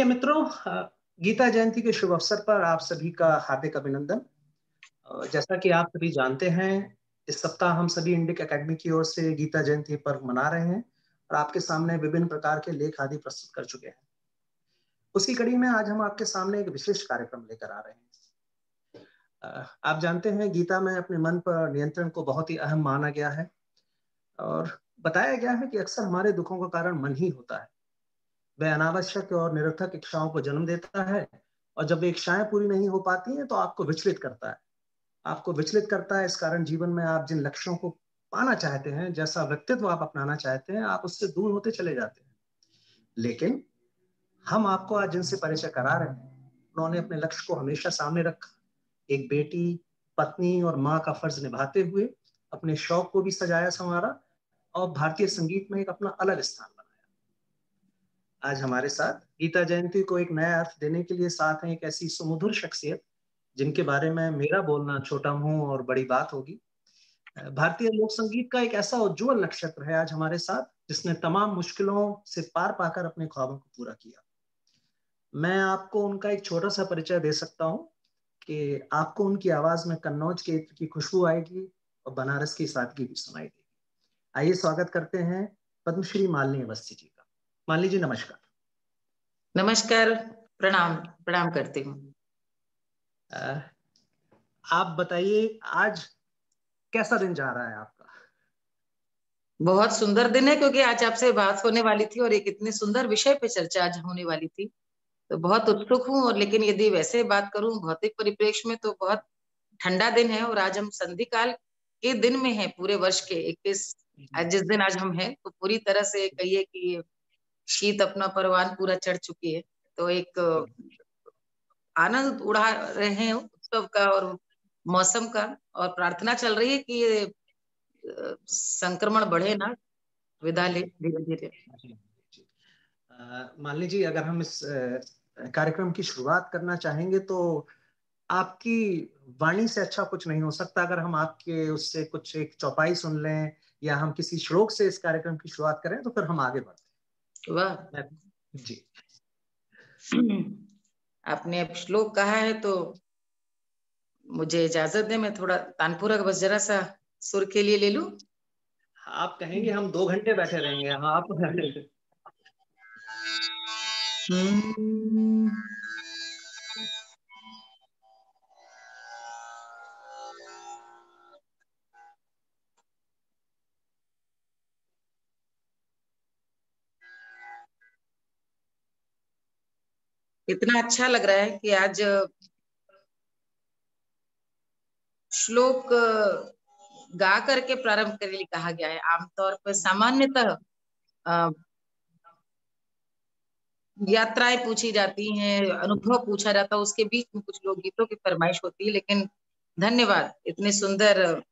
प्रिय मित्रों, गीता जयंती के शुभ अवसर पर आप सभी का हार्दिक अभिनंदन। जैसा कि आप सभी जानते हैं, इस सप्ताह हम सभी इंडिक एकेडमी की ओर से गीता जयंती पर्व मना रहे हैं और आपके सामने विभिन्न प्रकार के लेख आदि प्रस्तुत कर चुके हैं। उसी कड़ी में आज हम आपके सामने एक विशेष कार्यक्रम लेकर आ रहे हैं। आप जानते हैं, गीता में अपने मन पर नियंत्रण को बहुत ही अहम माना गया है और बताया गया है कि अक्सर हमारे दुखों का कारण मन ही होता है। वह अनावश्यक और निरर्थक इच्छाओं को जन्म देता है और जब वे इच्छाएं पूरी नहीं हो पाती हैं तो आपको विचलित करता है। इस कारण जीवन में आप जिन लक्ष्यों को पाना चाहते हैं, जैसा व्यक्तित्व आप अपनाना चाहते हैं, आप उससे दूर होते चले जाते हैं। लेकिन हम आपको आज जिनसे परिचय करा रहे हैं, उन्होंने अपने लक्ष्य को हमेशा सामने रखा। एक बेटी, पत्नी और माँ का फर्ज निभाते हुए अपने शौक को भी सजाया संवारा और भारतीय संगीत में एक अपना अलग स्थान बनाया। आज हमारे साथ गीता जयंती को एक नया अर्थ देने के लिए साथ हैं एक ऐसी सुमधुर शख्सियत जिनके बारे में मेरा बोलना छोटा मुंह और बड़ी बात होगी। भारतीय लोक संगीत का एक ऐसा उज्जवल नक्षत्र है आज हमारे साथ, जिसने तमाम मुश्किलों से पार पाकर अपने ख्वाबों को पूरा किया। मैं आपको उनका एक छोटा सा परिचय दे सकता हूँ कि आपको उनकी आवाज में कन्नौज के इत्र की खुशबू आएगी और बनारस की सादगी भी सुनाई देगी। आइए स्वागत करते हैं पद्मश्री मालिनी अवस्थी जी का। मालिनी जी, नमस्कार। नमस्कार, प्रणाम प्रणाम करती हूँ। आप बताइए, आज कैसा दिन जा रहा है आपका? बहुत सुंदर दिन है, क्योंकि आज आपसे बात होने वाली थी और एक इतने सुंदर विषय पे चर्चा आज होने वाली थी, तो बहुत उत्सुक हूँ। और लेकिन यदि वैसे बात करूं भौतिक परिप्रेक्ष्य में, तो बहुत ठंडा दिन है और आज हम संधि काल के दिन में हैं। पूरे वर्ष के 21 जिस दिन आज हम हैं, तो पूरी तरह से कहिए कि शीत अपना परवान पूरा चढ़ चुकी है। तो एक आनंद उड़ा रहे हैं उत्सव का और मौसम का, और प्रार्थना चल रही है कि ये संक्रमण बढ़े ना, विदा ले धीरे धीरे। मालिनी जी, अगर हम इस कार्यक्रम की शुरुआत करना चाहेंगे तो आपकी वाणी से अच्छा कुछ नहीं हो सकता। अगर हम आपके उससे कुछ एक चौपाई सुन लें या हम किसी श्लोक से इस कार्यक्रम की शुरुआत करें तो फिर हम आगे बढ़ते हैं। वाह जी। आपने अब श्लोक कहा है तो मुझे इजाजत दे, मैं थोड़ा तानपुरा बस जरा सा सुर के लिए ले लूं। आप कहेंगे हम 2 घंटे बैठे रहेंगे। हाँ, आप इतना अच्छा लग रहा है कि आज श्लोक गा करके प्रारंभ करने के लिए कहा गया है। आमतौर पर सामान्यतः यात्राएं पूछी जाती हैं, अनुभव पूछा जाता है, उसके बीच में कुछ लोकगीतों की फरमाइश होती है। लेकिन धन्यवाद, इतने सुंदर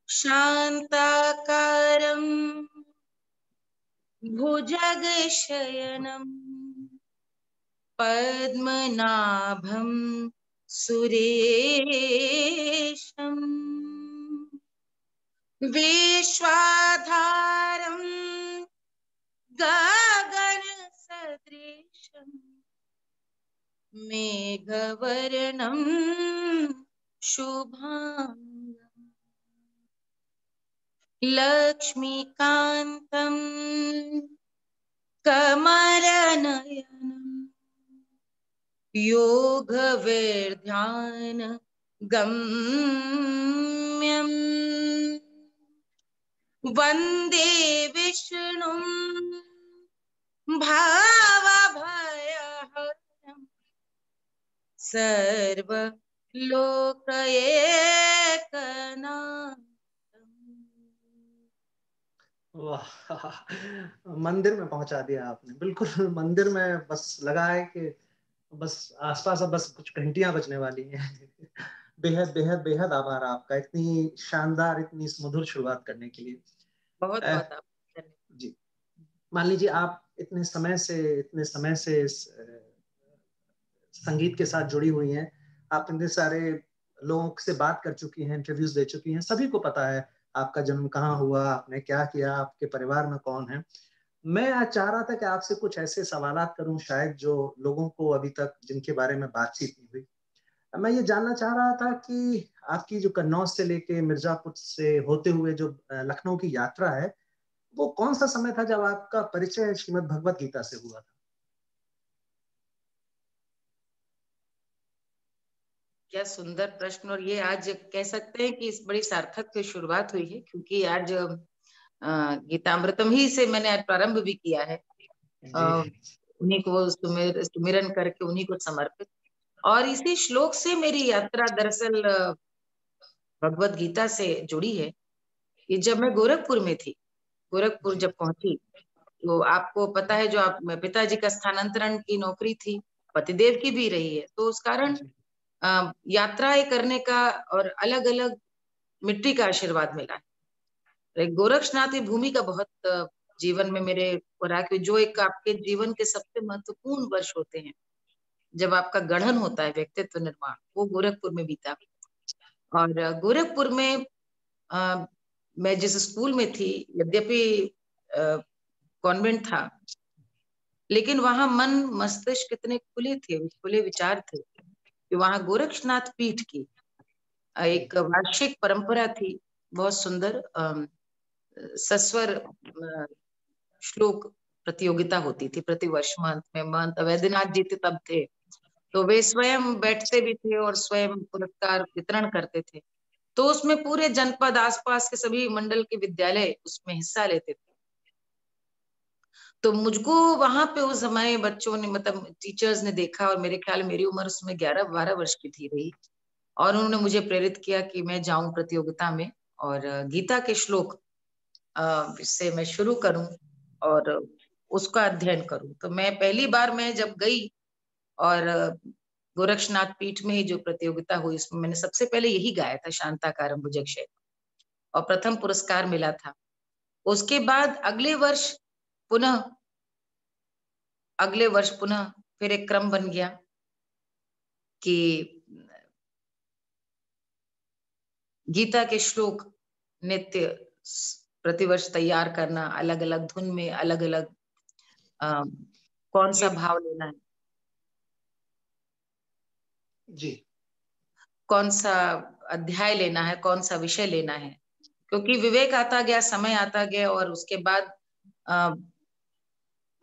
शांताकारं भुजगशयनं पद्मनाभं सुरेशम् विश्वाधारं गगनसदृशं मेघवर्णं शुभांगं लक्ष्मीकान्तं कमलनयनं योगवैर्ध्यान गम्यं वन्दे विष्णुं भावभयहरं सर्वलोकैकनाथं। वाह, मंदिर में पहुंचा दिया आपने। बिल्कुल मंदिर में बस लगा है कि बस आसपास अब बस कुछ घंटियां बजने वाली हैं। बेहद बेहद बेहद आभार आपका, इतनी शानदार, इतनी सुमधुर शुरुआत करने के लिए। बहुत बहुत जी। मान लीजिए आप इतने समय से संगीत के साथ जुड़ी हुई हैं, आप इतने सारे लोगों से बात कर चुकी हैं, इंटरव्यूज दे चुकी हैं, सभी को पता है आपका जन्म कहाँ हुआ, आपने क्या किया, आपके परिवार में कौन है। मैं आज चाह रहा था कि आपसे कुछ ऐसे सवालात करूं शायद जो लोगों को अभी तक जिनके बारे में बातचीत नहीं हुई। मैं ये जानना चाह रहा था कि आपकी जो कन्नौज से लेके मिर्जापुर से होते हुए जो लखनऊ की यात्रा है, वो कौन सा समय था जब आपका परिचय श्रीमद् भगवत गीता से हुआ था? क्या सुंदर प्रश्न। और ये आज कह सकते हैं कि इस बड़ी सार्थक की शुरुआत हुई है, क्योंकि आज गीतामृतम ही से मैंने आज प्रारंभ भी किया है। जी। उन्हीं को सुमिरन करके उन्हीं को समर्पित। और इसी श्लोक से मेरी यात्रा दरअसल भगवत गीता से जुड़ी है। ये जब मैं गोरखपुर में थी, गोरखपुर जी। जब पहुंची, तो आपको पता है जो आप पिताजी का स्थानांतरण की नौकरी थी, पतिदेव की भी रही है, तो उस कारण जी। यात्राएं करने का और अलग अलग मिट्टी का आशीर्वाद मिला है। एक गोरक्षनाथ की भूमि का बहुत जीवन में मेरे को रहा, कि जो एक आपके जीवन के सबसे महत्वपूर्ण वर्ष होते हैं, जब आपका गढ़न होता है, व्यक्तित्व निर्माण, वो गोरखपुर में बीता। और गोरखपुर में अ, मैं जिस स्कूल में थी, यद्यपि कॉन्वेंट था, लेकिन वहां मन मस्तिष्क कितने खुले थे, खुले विचार थे, कि वहां गोरक्षनाथ पीठ की जी। एक वार्षिक परंपरा थी, बहुत सुंदर सस्वर श्लोक प्रतियोगिता होती थी प्रतिवर्ष मंथ में। महंत वैद्यनाथ जी थे तब थे, तो वे स्वयं बैठते भी थे और स्वयं पुरस्कार वितरण करते थे। तो उसमें पूरे जनपद, आसपास के सभी मंडल के विद्यालय उसमें हिस्सा लेते थे। तो मुझको वहां पे उस समय बच्चों ने, मतलब टीचर्स ने देखा, और मेरे ख्याल मेरी उम्र उसमें 11-12 वर्ष की थी रही, और उन्होंने मुझे प्रेरित किया कि मैं जाऊं प्रतियोगिता में और गीता के श्लोक इससे मैं शुरू करूं और उसका अध्ययन करूं। तो मैं पहली बार मैं जब गई, और गोरक्षनाथ पीठ में ही जो प्रतियोगिता हुई, उसमें मैंने सबसे पहले यही गाया था, शांताकारं भुजगशयनं, और प्रथम पुरस्कार मिला था। उसके बाद पुनः अगले वर्ष पुनः फिर एक क्रम बन गया कि गीता के श्लोक नित्य प्रतिवर्ष तैयार करना, अलग अलग धुन में, अलग अलग कौन सा ये। भाव लेना है, जी। कौन सा अध्याय लेना है, कौन सा विषय लेना है। क्योंकि विवेक आता गया, समय आता गया, और उसके बाद आ,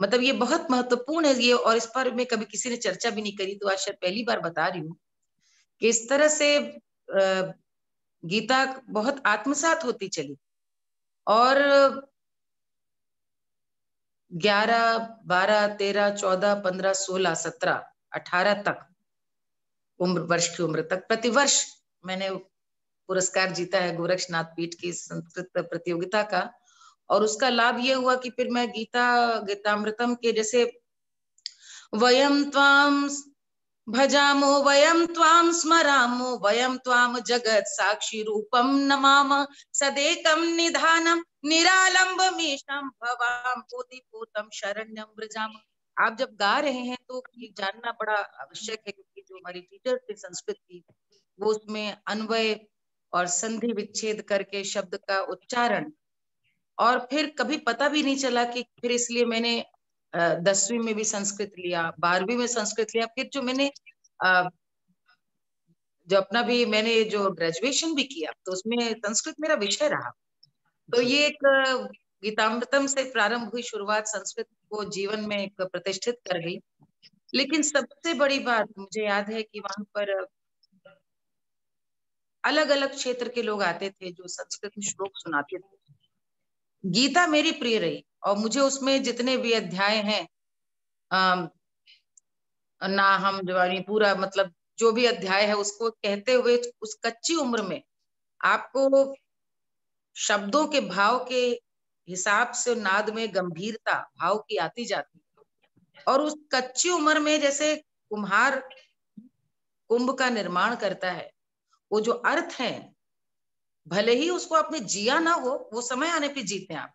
मतलब ये बहुत महत्वपूर्ण है ये, और इस पर में कभी किसी ने चर्चा भी नहीं करी, तो आज शायद पहली बार बता रही हूँ कि इस तरह से गीता बहुत आत्मसात होती चली। और 11, 12, 13, 14, 15, 16, 17, 18 तक वर्ष की उम्र तक प्रतिवर्ष मैंने पुरस्कार जीता है गोरक्षनाथ पीठ की संस्कृत प्रतियोगिता का। और उसका लाभ ये हुआ कि फिर मैं गीतामृतम के जैसे, वयम त्वाम भजामो, वयम त्वाम स्मरामो, वयम त्वाम जगत साक्षी रूपम नमाम, सदेकम निधानम निरालंबमीशम भवाम बोधिपूतम शरण्यम व्रजाम। आप जब गा रहे हैं तो ये जानना बड़ा आवश्यक है, क्योंकि जो हमारी टीचर थे संस्कृत की, वो उसमें अन्वय और संधि विच्छेद करके शब्द का उच्चारण, और फिर कभी पता भी नहीं चला कि फिर, इसलिए मैंने 10वीं में भी संस्कृत लिया, 12वीं में संस्कृत लिया, फिर जो मैंने जो अपना भी मैंने जो ग्रेजुएशन भी किया, तो उसमें संस्कृत मेरा विषय रहा। तो जी। ये एक गीतामृतम से प्रारंभ हुई शुरुआत संस्कृत को जीवन में एक प्रतिष्ठित कर गई। लेकिन सबसे बड़ी बात मुझे याद है कि वहां पर अलग अलग क्षेत्र के लोग आते थे जो संस्कृत में श्लोक सुनाते थे। गीता मेरी प्रिय रही, और मुझे उसमें जितने भी अध्याय हैं, ना हम जवानी पूरा, मतलब जो भी अध्याय है उसको कहते हुए, उस कच्ची उम्र में आपको शब्दों के भाव के हिसाब से नाद में गंभीरता भाव की आती जाती, और उस कच्ची उम्र में जैसे कुम्हार कुंभ का निर्माण करता है, वो जो अर्थ है, भले ही उसको आपने जिया ना हो, वो समय आने पे जीते हैं आप,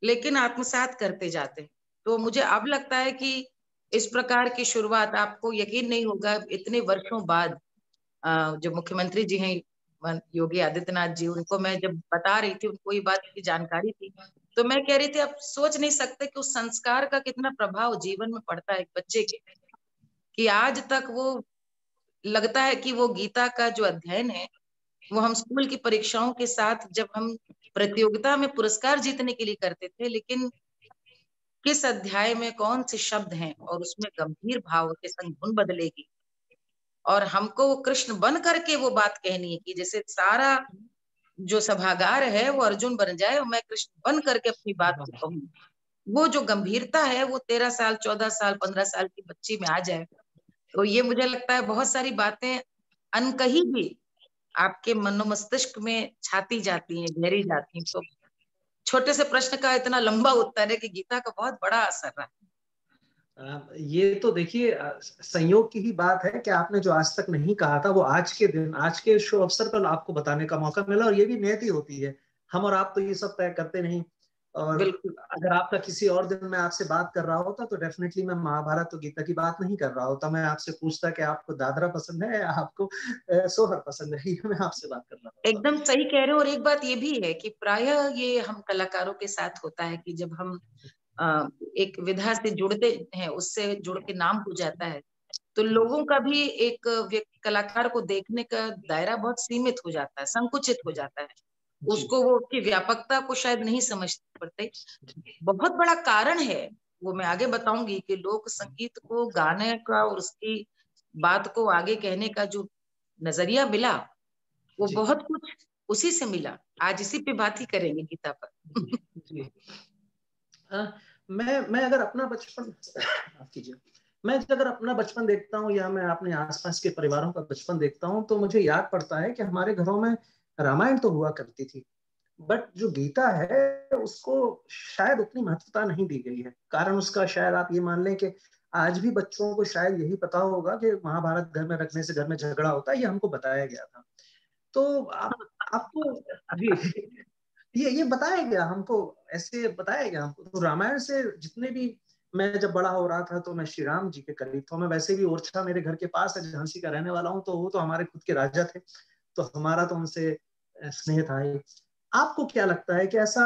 लेकिन आत्मसात करते जाते हैं। तो मुझे अब लगता है कि इस प्रकार की शुरुआत, आपको यकीन नहीं होगा, इतने वर्षों बाद जो मुख्यमंत्री जी हैं योगी आदित्यनाथ जी, उनको मैं जब बता रही थी, उनको ये बात की जानकारी थी, तो मैं कह रही थी आप सोच नहीं सकते कि उस संस्कार का कितना प्रभाव जीवन में पड़ता है एक बच्चे के, कि आज तक वो लगता है कि वो गीता का जो अध्ययन है वो हम स्कूल की परीक्षाओं के साथ जब हम प्रतियोगिता में पुरस्कार जीतने के लिए करते थे, लेकिन किस अध्याय में कौन से शब्द हैं और उसमें गंभीर भाव के संग धुन बदलेगी, और हमको वो कृष्ण बन करके वो बात कहनी है कि जैसे सारा जो सभागार है वो अर्जुन बन जाए और मैं कृष्ण बन करके अपनी बात को कहूँ। वो जो गंभीरता है वो 13 साल, 14 साल, 15 साल की बच्ची में आ जाए, तो ये मुझे लगता है बहुत सारी बातें अनकही भी आपके मनो मस्तिष्क में छाती जाती हैं, गहरी जाती हैं। तो छोटे से प्रश्न का इतना लंबा उत्तर है कि गीता का बहुत बड़ा असर रहा। ये तो देखिए संयोग की ही बात है कि आपने जो आज तक नहीं कहा था वो आज के दिन, आज के शुभ अवसर पर आपको बताने का मौका मिला, और ये भी नियति होती है। हम और आप तो ये सब तय करते नहीं, और बिल्कुल अगर आपका किसी और दिन मैं आपसे बात कर रहा होता तो डेफिनेटली मैं महाभारत और गीता की बात नहीं कर रहा होता, मैं आपसे पूछता कि आपको दादरा पसंद है या आपको सोहर पसंद है, ये मैं आपसे बात कर रहा होता। एकदम सही कह रहे हो। और एक बात ये भी है कि प्रायः ये हम कलाकारों के साथ होता है कि जब हम एक विधा से जुड़ते हैं, उससे जुड़ के नाम हो जाता है, तो लोगों का भी एक व्यक्ति कलाकार को देखने का दायरा बहुत सीमित हो जाता है, संकुचित हो जाता है। जी उसको वो उसकी व्यापकता को शायद नहीं समझ पड़ते। बहुत बड़ा कारण है, वो मैं आगे बताऊंगी, कि लोक संगीत को गाने का और उसकी बात को आगे कहने का जो नजरिया मिला, वो जी बहुत कुछ उसी से मिला। आज इसी पे बात ही करेंगे गीता पर। जी जी। मैं अगर अपना बचपन माफ कीजिए, मैं अगर अपना बचपन देखता हूँ या मैं अपने आसपास के परिवारों का बचपन देखता हूँ तो मुझे याद पड़ता है कि हमारे घरों में रामायण तो हुआ करती थी, बट जो गीता है उसको शायद उतनी महत्वता नहीं दी गई है। कारण उसका शायद आप ये मान लें कि आज भी बच्चों को शायद यही पता होगा कि महाभारत घर में रखने से घर में झगड़ा होता है, ये हमको बताया गया था। तो आपको जी ये बताया गया हमको, ऐसे बताया गया हमको। तो रामायण से जितने भी, मैं जब बड़ा हो रहा था तो मैं श्री राम जी के करीब था। मैं वैसे भी ओरछा मेरे घर के पास है, झांसी का रहने वाला हूँ, तो वो तो हमारे खुद के राजा थे, तो हमारा तो उनसे स्नेह था ही। आपको क्या लगता है कि ऐसा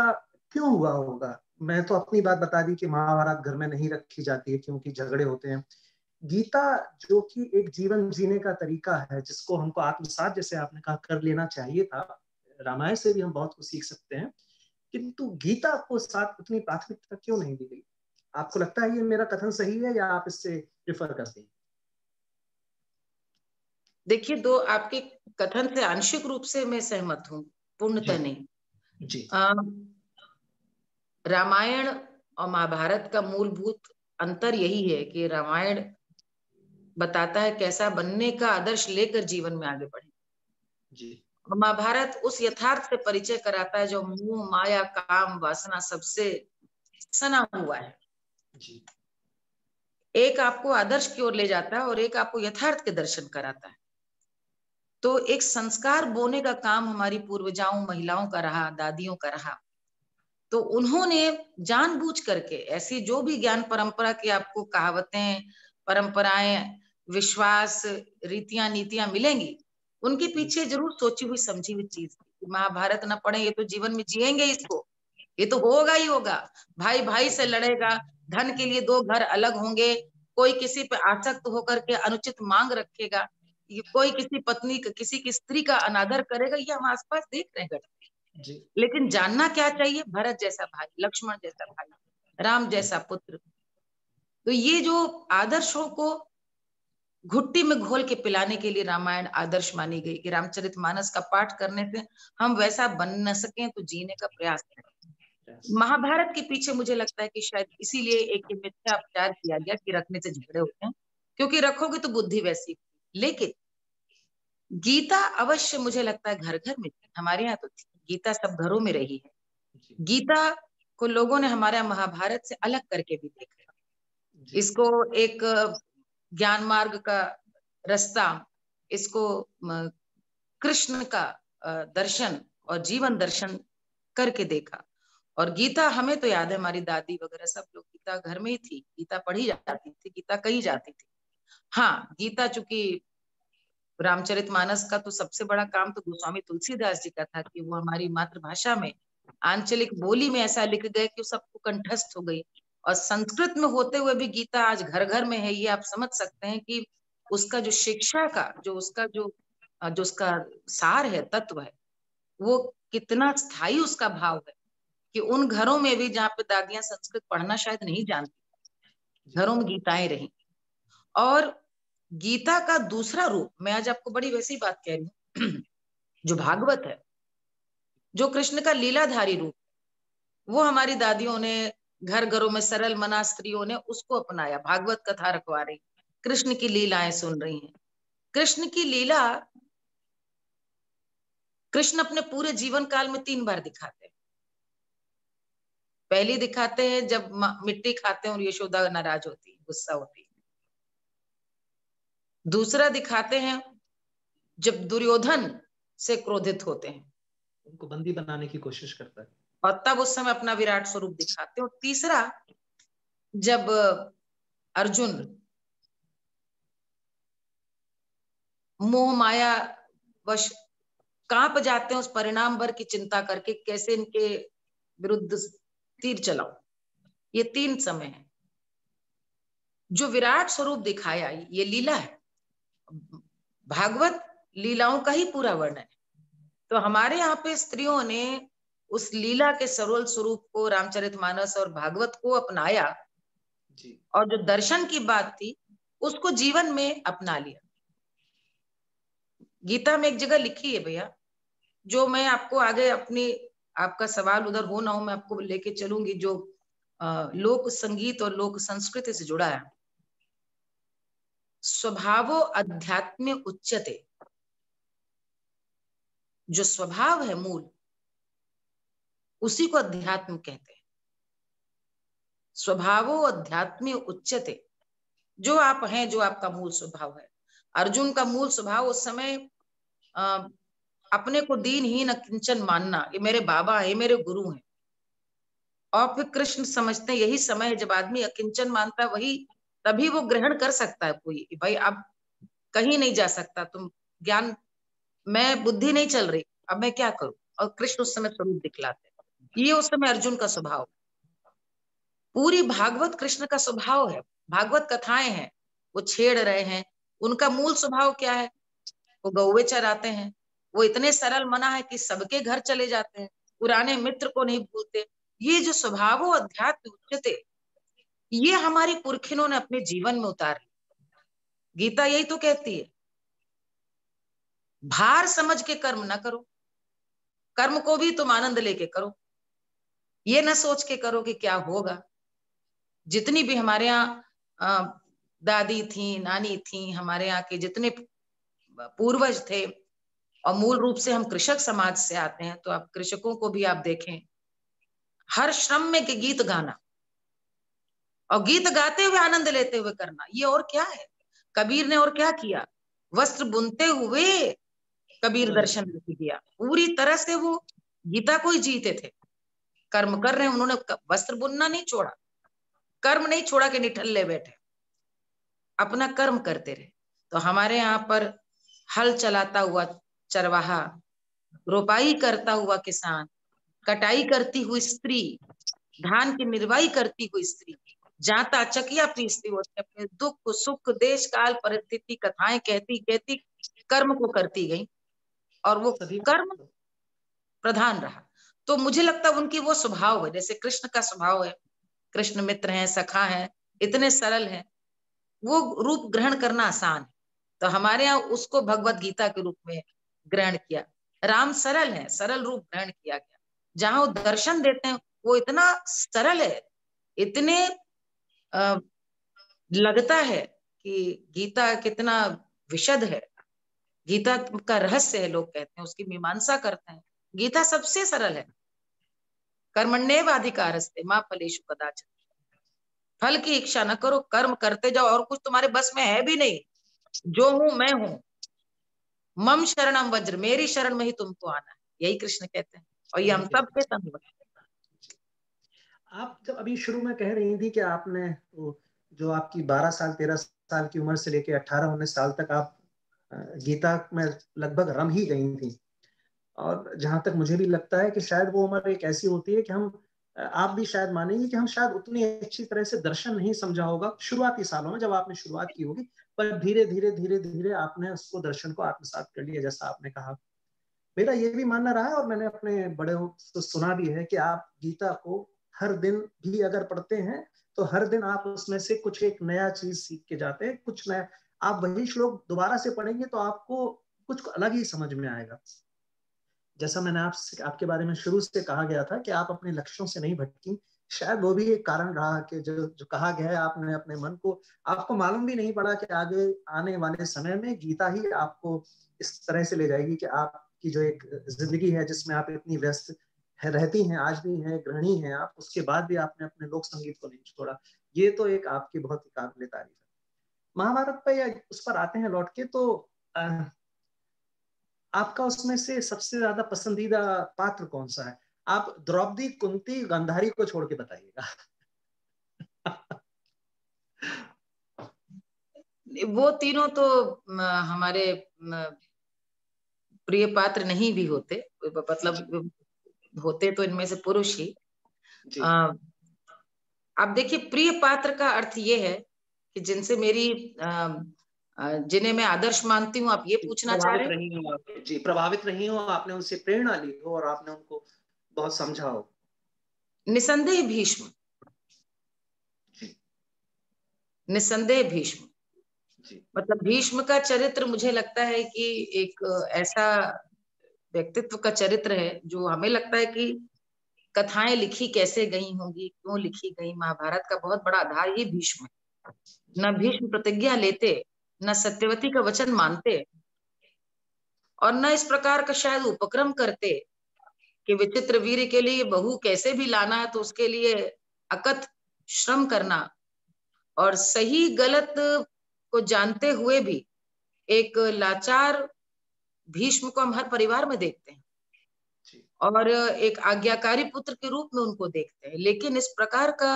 क्यों हुआ होगा? मैं तो अपनी बात बता दी कि महाभारत घर में नहीं रखी जाती है क्योंकि झगड़े होते हैं। गीता जो कि एक जीवन जीने का तरीका है, जिसको हमको आत्मसात जैसे आपने कहा कर लेना चाहिए था, रामायण से भी हम बहुत कुछ सीख सकते हैं, किंतु गीता को साथ उतनी प्राथमिकता क्यों नहीं दी गई? आपको लगता है ये मेरा कथन सही है या आप इससे डिफर करते हैं? देखिए, दो आपके कथन से आंशिक रूप से मैं सहमत हूँ, जी पूर्णतः नहीं। जी रामायण और महाभारत का मूलभूत अंतर यही है कि रामायण बताता है कैसा बनने का आदर्श लेकर जीवन में आगे बढ़े, जी और महाभारत उस यथार्थ से परिचय कराता है जो मोह माया काम वासना सबसे सना हुआ है। जी एक आपको आदर्श की ओर ले जाता है और एक आपको यथार्थ के दर्शन कराता है। तो एक संस्कार बोने का काम हमारी पूर्वजाओं महिलाओं का रहा, दादियों का रहा। तो उन्होंने जानबूझ करके ऐसी जो भी ज्ञान परंपरा की आपको कहावतें, परंपराएं, विश्वास, रीतियां, नीतियां मिलेंगी, उनके पीछे जरूर सोची हुई समझी हुई चीज थी। महाभारत ना पढ़े ये तो जीवन में जिएंगे इसको, ये तो होगा ही होगा, भाई भाई से लड़ेगा, धन के लिए दो घर अलग होंगे, कोई किसी पे आसक्त होकर के अनुचित मांग रखेगा, ये कोई किसी पत्नी का, किसी की स्त्री का अनादर करेगा, ये हम आसपास देख रहे हैं। जी लेकिन जानना क्या चाहिए? भरत जैसा भाई, लक्ष्मण जैसा भाई, राम जी जैसा पुत्र। तो ये जो आदर्शों को घुट्टी में घोल के पिलाने के लिए रामायण आदर्श मानी गई, कि रामचरितमानस का पाठ करने से हम वैसा बन न सके तो जीने का प्रयास करें। महाभारत के पीछे मुझे लगता है कि शायद इसीलिए एक मिथ्या प्रचार किया गया कि रखने से झगड़े होते हैं, क्योंकि रखोगे तो बुद्धि वैसी। लेकिन गीता अवश्य मुझे लगता है घर घर में, हमारे यहाँ तो थी गीता, सब घरों में रही है। गीता को लोगों ने हमारे महाभारत से अलग करके भी देखा, इसको एक ज्ञान मार्ग का रास्ता, इसको कृष्ण का दर्शन और जीवन दर्शन करके देखा। और गीता हमें तो याद है, हमारी दादी वगैरह सब लोग गीता घर में ही थी, गीता पढ़ी जाती थी, गीता कही जाती थी। हाँ, गीता चूंकि रामचरितमानस का तो सबसे बड़ा काम तो गोस्वामी तुलसीदास जी का था कि वो हमारी मातृभाषा में, आंचलिक बोली में ऐसा लिख गए कि सबको कंठस्थ हो गई। और संस्कृत में होते हुए भी गीता आज घर घर में है। ये आप समझ सकते हैं कि उसका जो शिक्षा का जो उसका जो उसका सार है, तत्व है, वो कितना स्थायी उसका भाव है कि उन घरों में भी जहाँ पे दादियां संस्कृत पढ़ना शायद नहीं जानती, घरों में गीताएं रही। और गीता का दूसरा रूप, मैं आज आपको बड़ी वैसी बात कह रही हूँ, जो भागवत है, जो कृष्ण का लीलाधारी रूप, वो हमारी दादियों ने घर घरों में सरल मना स्त्रियों ने उसको अपनाया, भागवत कथा रखवा रही, कृष्ण की लीलाएं सुन रही हैं। कृष्ण की लीला कृष्ण अपने पूरे जीवन काल में 3 बार दिखाते हैं। पहली दिखाते हैं जब मिट्टी खाते हैं और यशोदा नाराज होती है, गुस्सा होती है। दूसरा दिखाते हैं जब दुर्योधन से क्रोधित होते हैं, उनको बंदी बनाने की कोशिश करता है, और तब उस समय अपना विराट स्वरूप दिखाते हैं। और तीसरा जब अर्जुन मोह माया वश कांप जाते हैं उस परिणाम भर की चिंता करके, कैसे इनके विरुद्ध तीर चलाओ। ये 3 समय है जो विराट स्वरूप दिखाया, ये लीला है। भागवत लीलाओं का ही पूरा वर्णन है। तो हमारे यहाँ पे स्त्रियों ने उस लीला के सरल स्वरूप को, रामचरितमानस और भागवत को अपनाया जी। और जो दर्शन की बात थी उसको जीवन में अपना लिया। गीता में एक जगह लिखी है भैया, जो मैं आपको आगे अपनी, आपका सवाल उधर हो ना हो, मैं आपको लेके चलूंगी, जो लोक संगीत और लोक संस्कृति से जुड़ा है। स्वभावो अध्यात्म उच्यते, जो स्वभाव है मूल, उसी को अध्यात्म कहते हैं। स्वभावो अध्यात्म उच्यते, जो आप हैं, जो आपका मूल स्वभाव है। अर्जुन का मूल स्वभाव उस समय अपने को दीनहीन अकिंचन मानना, ये मेरे बाबा है, मेरे गुरु हैं। और फिर कृष्ण समझते हैं यही समय है जब आदमी अकिंचन मानता है, वही तभी वो ग्रहण कर सकता है कोई, भाई अब कहीं नहीं जा सकता, तुम ज्ञान, मैं बुद्धि नहीं चल रही, अब मैं क्या करूं। और कृष्ण उस समय स्वरूप दिखलाते हैं। ये उस समय अर्जुन का स्वभाव। पूरी भागवत कृष्ण का स्वभाव है। भागवत कथाएं हैं, वो छेड़ रहे हैं, उनका मूल स्वभाव क्या है? वो गौवे चराते हैं, वो इतने सरल मना है कि सबके घर चले जाते हैं, पुराने मित्र को नहीं भूलते। ये जो स्वभाव अध्यात्म उच्चते, ये हमारी पुरखिनों ने अपने जीवन में उतार। गीता यही तो कहती है, भार समझ के कर्म ना करो, कर्म को भी तुम आनंद लेके करो, ये ना सोच के करो कि क्या होगा। जितनी भी हमारे यहाँ दादी थी, नानी थी, हमारे यहाँ के जितने पूर्वज थे, और मूल रूप से हम कृषक समाज से आते हैं, तो आप कृषकों को भी आप देखें, हर श्रम में के गीत गाना और गीत गाते हुए आनंद लेते हुए करना, ये और क्या है? कबीर ने और क्या किया? वस्त्र बुनते हुए कबीर दर्शन दिया। पूरी तरह से वो गीता को ही जीते थे। कर्म कर रहे हैं उन्होंने, वस्त्र बुनना नहीं छोड़ा, कर्म नहीं छोड़ा कि निठल्ले बैठे, अपना कर्म करते रहे। तो हमारे यहाँ पर हल चलाता हुआ चरवाहा, रोपाई करता हुआ किसान, कटाई करती हुई स्त्री, धान की निर्वाही करती हुई स्त्री, जाता चकिया पीसती हुई, अपने दुख सुख देश काल परिस्थिति कथाएं कहती कहती कर्म को करती गई, और वो कर्म प्रधान रहा। तो मुझे लगता है उनकी वो स्वभाव है, जैसे कृष्ण का स्वभाव है, कृष्ण मित्र हैं, सखा हैं, इतने सरल हैं, वो रूप ग्रहण करना आसान है। तो हमारे यहाँ उसको भगवत गीता के रूप में ग्रहण किया। राम सरल है, सरल रूप ग्रहण किया गया। जहां वो दर्शन देते हैं वो इतना सरल है, इतने लगता है कि गीता कितना विशद है, गीता का रहस्य है, लोग कहते हैं उसकी मीमांसा करते हैं। गीता सबसे सरल है। कर्मण्येवाधिकारस्ते मा फलेषु कदाचन, फल की इच्छा न करो, कर्म करते जाओ, और कुछ तुम्हारे बस में है भी नहीं, जो हूं मैं हूं, मम शरणम वज्र, मेरी शरण में ही तुमको आना है, यही कृष्ण कहते हैं। और ये हम सब के संग। आप जब अभी शुरू में कह रही थी कि आपने जो आपकी 12 साल 13 साल की उम्र से लेकर 18 19 साल तक आप गीता में लगभग रम ही गई थी, और जहां तक मुझे भी लगता है कि शायद वो उम्र एक ऐसी होती है कि हम, आप भी शायद मानेंगे कि हम शायद उतनी अच्छी तरह से दर्शन नहीं समझा होगा शुरुआती सालों में जब आपने शुरुआत की होगी, पर धीरे धीरे धीरे धीरे आपने उसको, दर्शन को आत्मसात कर लिया, जैसा आपने कहा। मेरा ये भी मानना रहा है, और मैंने अपने बड़ों से सुना भी है कि आप गीता को हर दिन भी अगर पढ़ते हैं तो हर दिन आप उसमें से कुछ एक नया चीज सीख के जाते हैं, कुछ नया। आप वही श्लोक दोबारा से पढ़ेंगे तो आपको कुछ अलग ही समझ में आएगा। जैसा मैंने आपसे, आपके बारे में शुरू से कहा गया था कि आप अपने लक्ष्यों से नहीं भटकी, शायद वो भी एक कारण रहा कि जो जो कहा गया है, आपने अपने मन को, आपको मालूम भी नहीं पड़ा कि आगे आने वाले समय में गीता ही आपको इस तरह से ले जाएगी कि आपकी जो एक जिंदगी है जिसमें आप इतनी व्यस्त है, रहती हैं, आज भी हैं, गृहिणी हैं आप, उसके बाद भी आपने अपने लोक संगीत को नहीं छोड़ा। ये तो एक आपकी बहुत ही काबिल तारीफ है। महाभारत पे या उस पर आते हैं लौट के, तो आपका उसमें से सबसे ज्यादा पसंदीदा पात्र कौन सा है? आप द्रौपदी, कुंती, गांधारी को छोड़ के बताइएगा। वो तीनों तो हमारे प्रिय पात्र नहीं भी होते, मतलब होते तो इनमें से पुरुष ही। जी। अब देखिए, प्रिय पात्र का अर्थ ये है कि जिनसे मेरी जिन्हें मैं आदर्श मानती हूँ, आप ये पूछना चाह प्रभावित रहे हैं? रही हो आप, जी, प्रभावित रही हो, आपने उनसे प्रेरणा ली हो और आपने उनको बहुत समझा हो। निसंदेह भीष्म। जी। निसंदेह भीष्म। जी। मतलब भीष्म का चरित्र मुझे लगता है कि एक ऐसा व्यक्तित्व का चरित्र है जो हमें लगता है कि कथाएं लिखी कैसे गई होंगी, क्यों लिखी गई, महाभारत का बहुत बड़ा आधार ही भीष्म है। न भीष्म प्रतिज्ञा लेते, न सत्यवती का वचन मानते, और न इस प्रकार का शायद उपक्रम करते कि विचित्र वीर के लिए बहू कैसे भी लाना है तो उसके लिए अकथ श्रम करना, और सही गलत को जानते हुए भी एक लाचार भीष्म को हम हर परिवार में देखते हैं, जी। और एक आज्ञाकारी पुत्र के रूप में उनको देखते हैं। लेकिन इस प्रकार का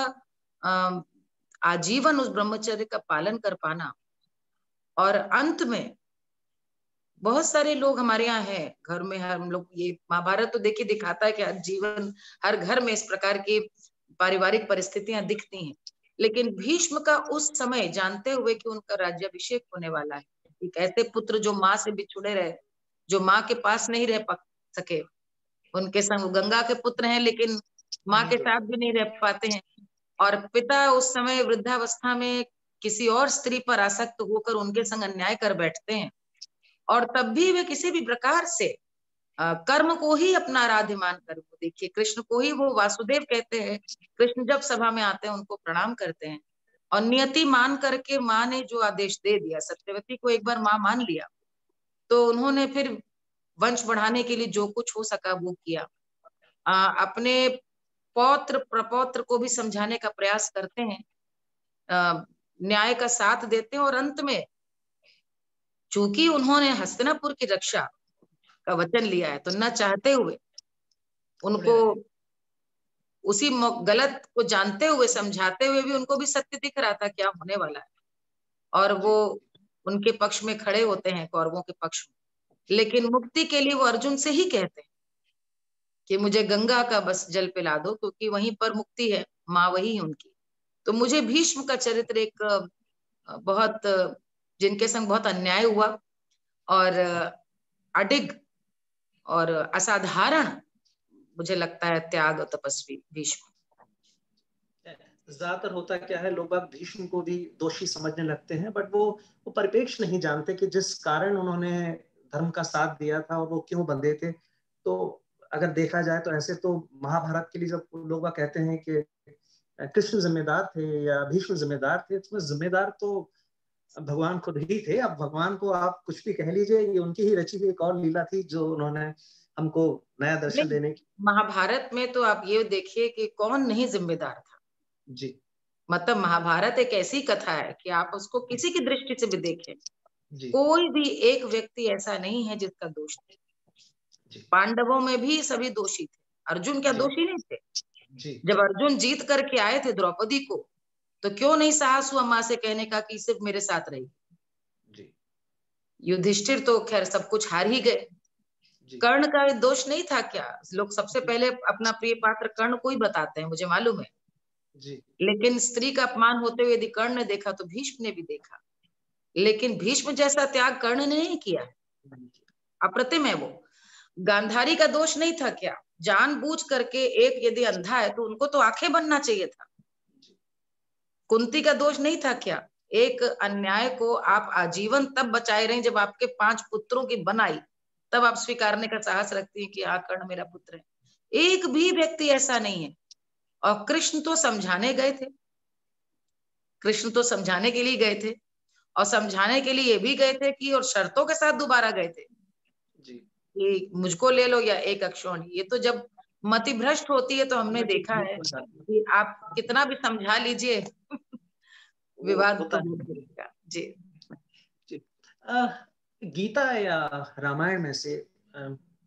आजीवन उस ब्रह्मचर्य का पालन कर पाना, और अंत में बहुत सारे लोग हमारे यहाँ हैं घर में, हम लोग ये महाभारत तो देखिए दिखाता है कि हर जीवन, हर घर में इस प्रकार की पारिवारिक परिस्थितियां दिखती हैं। लेकिन भीष्म का उस समय जानते हुए कि उनका राज्याभिषेक होने वाला है, एक ऐसे पुत्र जो माँ से बिछुड़े रहे, जो माँ के पास नहीं रह सके, उनके संग गंगा के पुत्र हैं लेकिन माँ के साथ भी नहीं रह पाते हैं, और पिता उस समय वृद्धावस्था में किसी और स्त्री पर आसक्त होकर उनके संग अन्याय कर बैठते हैं, और तब भी वे किसी भी प्रकार से कर्म को ही अपना आराध्य मानकर, वो देखिए कृष्ण को ही वो वासुदेव कहते हैं। कृष्ण जब सभा में आते हैं उनको प्रणाम करते हैं, और नियति मान करके माँ ने जो आदेश दे दिया, सत्यवती को एक बार माँ मान लिया, तो उन्होंने फिर वंश बढ़ाने के लिए जो कुछ हो सका वो किया। अपने पौत्र प्रपौत्र को भी समझाने का प्रयास करते हैं, न्याय का साथ देते हैं, और अंत में चूंकि उन्होंने हस्तिनापुर की रक्षा का वचन लिया है, तो न चाहते हुए उनको उसी गलत को जानते हुए, समझाते हुए भी उनको भी सत्य दिख रहा था क्या होने वाला है, और वो उनके पक्ष में खड़े होते हैं, कौरवों के पक्ष में। लेकिन मुक्ति के लिए वो अर्जुन से ही कहते हैं कि मुझे गंगा का बस जल पिला दो, क्योंकि वहीं पर मुक्ति है, माँ वही है उनकी। तो मुझे भीष्म का चरित्र एक बहुत, जिनके संग बहुत अन्याय हुआ, और अडिग और असाधारण मुझे लगता है त्याग और तपस्वी भीष्म। ज्यादातर होता क्या है, लोग बाग भीष्म को भी दोषी समझने लगते हैं, बट वो परिप्रेक्ष्य नहीं जानते कि जिस कारण उन्होंने धर्म का साथ दिया था और वो क्यों बंधे थे। तो अगर देखा जाए तो ऐसे तो महाभारत के लिए जब लोग बाग कहते हैं कि कृष्ण जिम्मेदार थे या भीष्म जिम्मेदार थे, उसमें जिम्मेदार तो भगवान खुद ही थे। अब भगवान को आप कुछ भी कह लीजिए, ये उनकी ही रची हुई एक और लीला थी जो उन्होंने हमको नया दर्शन नहीं, देने की। महाभारत में तो आप ये देखिए कि कौन नहीं जिम्मेदार था। जी। मतलब महाभारत एक ऐसी कथा है कि आप उसको किसी की दृष्टि से भी देखें, जी। कोई भी एक व्यक्ति ऐसा नहीं है जिसका दोष था। जी। पांडवों में भी सभी दोषी थे, अर्जुन क्या जी। दोषी नहीं थे? जब अर्जुन जीत करके आए थे द्रौपदी को, तो क्यों नहीं साहस हुआ माँ से कहने का कि सिर्फ मेरे साथ रहेगी। युधिष्ठिर तो खैर सब कुछ हार ही गए। कर्ण का दोष नहीं था क्या? लोग सबसे पहले अपना प्रिय पात्र कर्ण को ही बताते हैं, मुझे मालूम है जी। लेकिन स्त्री का अपमान होते हुए यदि कर्ण ने देखा तो भीष्म ने भी देखा, लेकिन भीष्म जैसा त्याग कर्ण ने नहीं किया। अप्रतिम है वो। गांधारी का दोष नहीं था क्या? जानबूझ करके एक यदि अंधा है तो उनको तो आंखें बनना चाहिए था। कुंती का दोष नहीं था क्या? एक अन्याय को आप आजीवन तब बचाए रहे जब आपके 5 पुत्रों की बनाई, तब आप स्वीकारने का साहस रखती है कि हाँ कर्ण मेरा पुत्र है। एक भी व्यक्ति ऐसा नहीं है। और कृष्ण तो समझाने गए थे, कृष्ण तो समझाने के लिए गए थे, और समझाने के लिए ये भी गए थे कि और शर्तों के साथ दोबारा गए थे जी, कि मुझको ले लो या एक अक्षौणी। ये तो जब मति भ्रष्ट होती है तो हमने देखा है कि आप कितना भी समझा लीजिए विवाद तो होगा जी। गीता या रामायण में से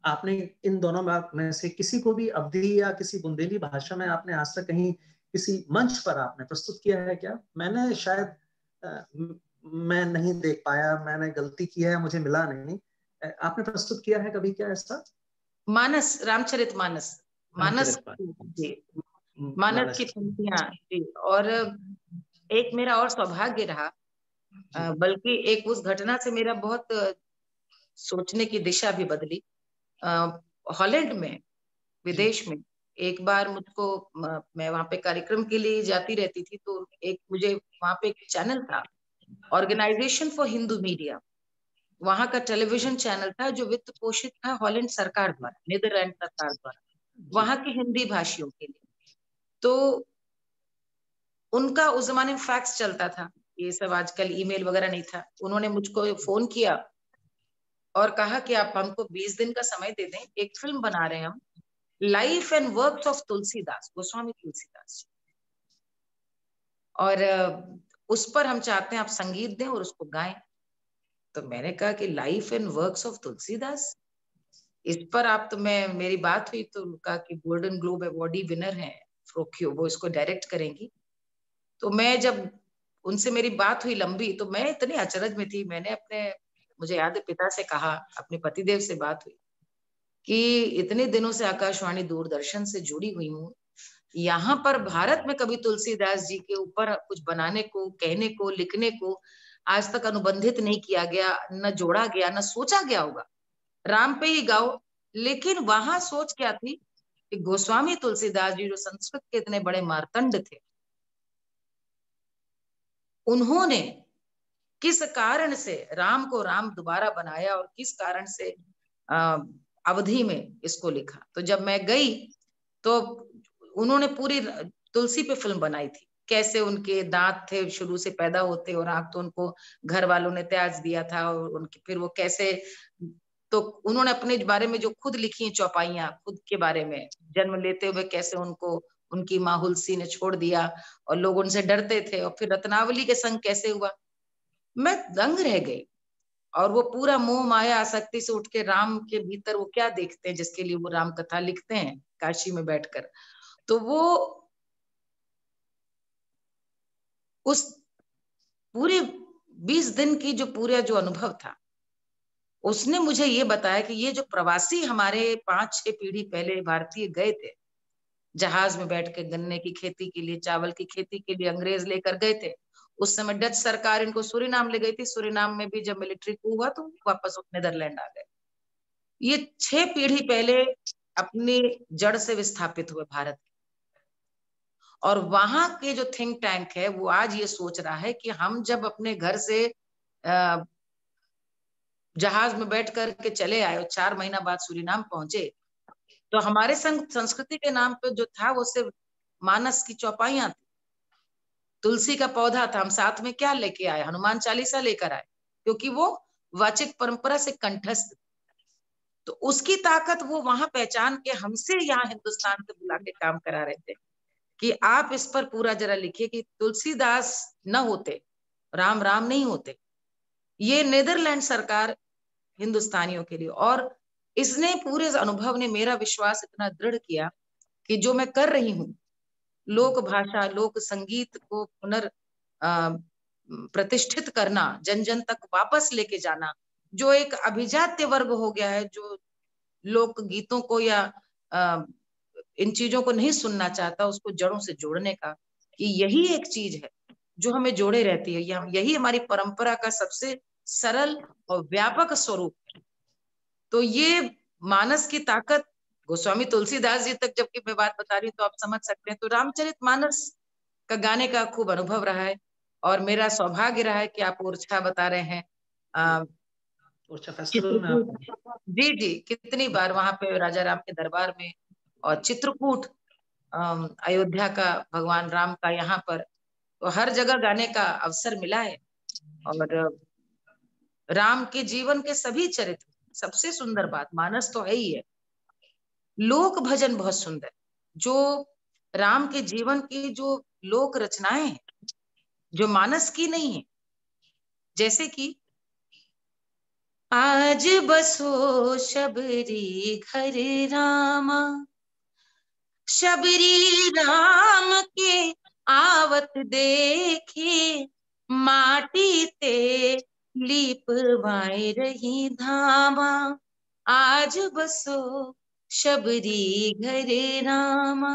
आपने इन दोनों में से किसी को भी अवधी या किसी बुंदेली भाषा में आपने आज तक कहीं किसी मंच पर आपने प्रस्तुत किया है क्या? मैंने शायद मैं नहीं देख पाया, मैंने गलती की है, मुझे मिला नहीं। आपने प्रस्तुत किया है कभी क्या ऐसा? मानस, रामचरितमानस, मानस की पंक्तियां जी। और एक मेरा और सौभाग्य रहा, बल्कि एक उस घटना से मेरा बहुत सोचने की दिशा भी बदली। हॉलैंड में, विदेश में एक बार मुझको, मैं वहां पे कार्यक्रम के लिए जाती रहती थी, तो एक मुझे वहां पे एक चैनल था, ऑर्गेनाइजेशन फॉर हिंदू मीडिया, वहां का टेलीविजन चैनल था जो वित्त पोषित था हॉलैंड सरकार द्वारा, नीदरलैंड सरकार द्वारा, वहां के हिंदी भाषियों के लिए। तो उनका उस जमाने में फैक्स चलता था, ये सब आजकल ईमेल वगैरह नहीं था। उन्होंने मुझको फोन किया और कहा कि आप हमको 20 दिन का समय दे दें, एक फिल्म बना रहे हैं हम, life and works of Tulsidas, Goswami Tulsidas, और उस पर हम चाहते हैं आप संगीत दें और उसको गाएं। तो मैंने कहा कि life and works of Tulsidas, इस पर आप, तो मैं, मेरी बात हुई तो कहा कि गोल्डन ग्लोब अवार्डी विनर हैं फ्रोक्यो, वो इसको डायरेक्ट करेंगी। तो मैं जब उनसे मेरी बात हुई लंबी, तो मैं इतनी अचरज में थी, मैंने अपने, मुझे याद है पिता से कहा, अपने पतिदेव से बात हुई कि इतने दिनों से आकाशवाणी दूरदर्शन से जुड़ी हुई हूँ, यहाँ पर भारत में कभी तुलसीदास जी के ऊपर कुछ बनाने को, कहने को, लिखने को आज तक अनुबंधित नहीं किया गया, न जोड़ा गया, न सोचा गया होगा। राम पे ही गाओ। लेकिन वहां सोच क्या थी कि गोस्वामी तुलसीदास जी जो संस्कृत के इतने बड़े मार्तंड थे, उन्होंने किस कारण से राम को राम दोबारा बनाया और किस कारण से अवधि में इसको लिखा। तो जब मैं गई तो उन्होंने पूरी तुलसी पे फिल्म बनाई थी, कैसे उनके दांत थे शुरू से पैदा होते और आंख तो उनको घर वालों ने त्याज दिया था, और उनके फिर वो कैसे, तो उन्होंने अपने बारे में जो खुद लिखी चौपाइयां, खुद के बारे में, जन्म लेते हुए कैसे उनको उनकी माँ हुलसी ने छोड़ दिया और लोग उनसे डरते थे, और फिर रत्नावली के संग कैसे हुआ। मैं दंग रह गई। और वो पूरा मोह माया आसक्ति से उठ के राम के भीतर वो क्या देखते हैं जिसके लिए वो राम कथा लिखते हैं काशी में बैठकर। तो वो उस पूरे 20 दिन की जो पूरा जो अनुभव था, उसने मुझे ये बताया कि ये जो प्रवासी हमारे 5-6 पीढ़ी पहले भारतीय गए थे, जहाज में बैठ के गन्ने की खेती के लिए, चावल की खेती के लिए अंग्रेज लेकर गए थे। उस समय डच सरकार इनको सूरीनाम ले गई थी, सूरीनाम में भी जब मिलिट्री कू हुआ तो वापस नीदरलैंड आ गए। ये 6 पीढ़ी पहले अपनी जड़ से विस्थापित हुए भारत, और वहां के जो थिंक टैंक है वो आज ये सोच रहा है कि हम जब अपने घर से जहाज में बैठ कर के चले आए और 4 महीना बाद सूरीनाम पहुंचे, तो हमारे संग संस्कृति के नाम पे जो था वो सिर्फ मानस की चौपाइयां थी, तुलसी का पौधा था। हम साथ में क्या लेके आए? हनुमान चालीसा लेकर आए, क्योंकि वो वाचिक परंपरा से कंठस्थ। तो उसकी ताकत वो वहां पहचान के हमसे यहाँ हिंदुस्तान से बुला के काम करा रहे थे कि आप इस पर पूरा जरा लिखिए कि तुलसीदास न होते, राम राम नहीं होते। ये नीदरलैंड सरकार हिंदुस्तानियों के लिए, और इसने पूरे अनुभव ने मेरा विश्वास इतना दृढ़ किया कि जो मैं कर रही हूँ, लोक भाषा, लोक संगीत को पुनर् प्रतिष्ठित करना, जन जन तक वापस लेके जाना, जो एक अभिजात्य वर्ग हो गया है, जो लोक गीतों को या इन चीजों को नहीं सुनना चाहता, उसको जड़ों से जोड़ने का, कि यही एक चीज है जो हमें जोड़े रहती है। यही हमारी परंपरा का सबसे सरल और व्यापक स्वरूप है। तो ये मानस की ताकत गोस्वामी तुलसीदास जी तक जबकि मैं बात बता रही हूँ तो आप समझ सकते हैं। तो रामचरितमानस का गाने का खूब अनुभव रहा है, और मेरा सौभाग्य रहा है कि आप ओरछा बता रहे हैं। ओरछा फेस्टिवल में चित्रकूट, जी जी, कितनी बार वहां पे राजा राम के दरबार में, और चित्रकूट अयोध्या का भगवान राम का यहाँ पर, तो हर जगह गाने का अवसर मिला है। और राम के जीवन के सभी चरित्र, सबसे सुंदर बात मानस तो है ही है, लोक भजन बहुत सुंदर, जो राम के जीवन की जो लोक रचनाएं हैं, जो मानस की नहीं है, जैसे कि आज बसो शबरी घर रामा, शबरी राम के आवत देखे, माटी ते लीपवाए रही धामा, आज बसो शबरी घर रामा।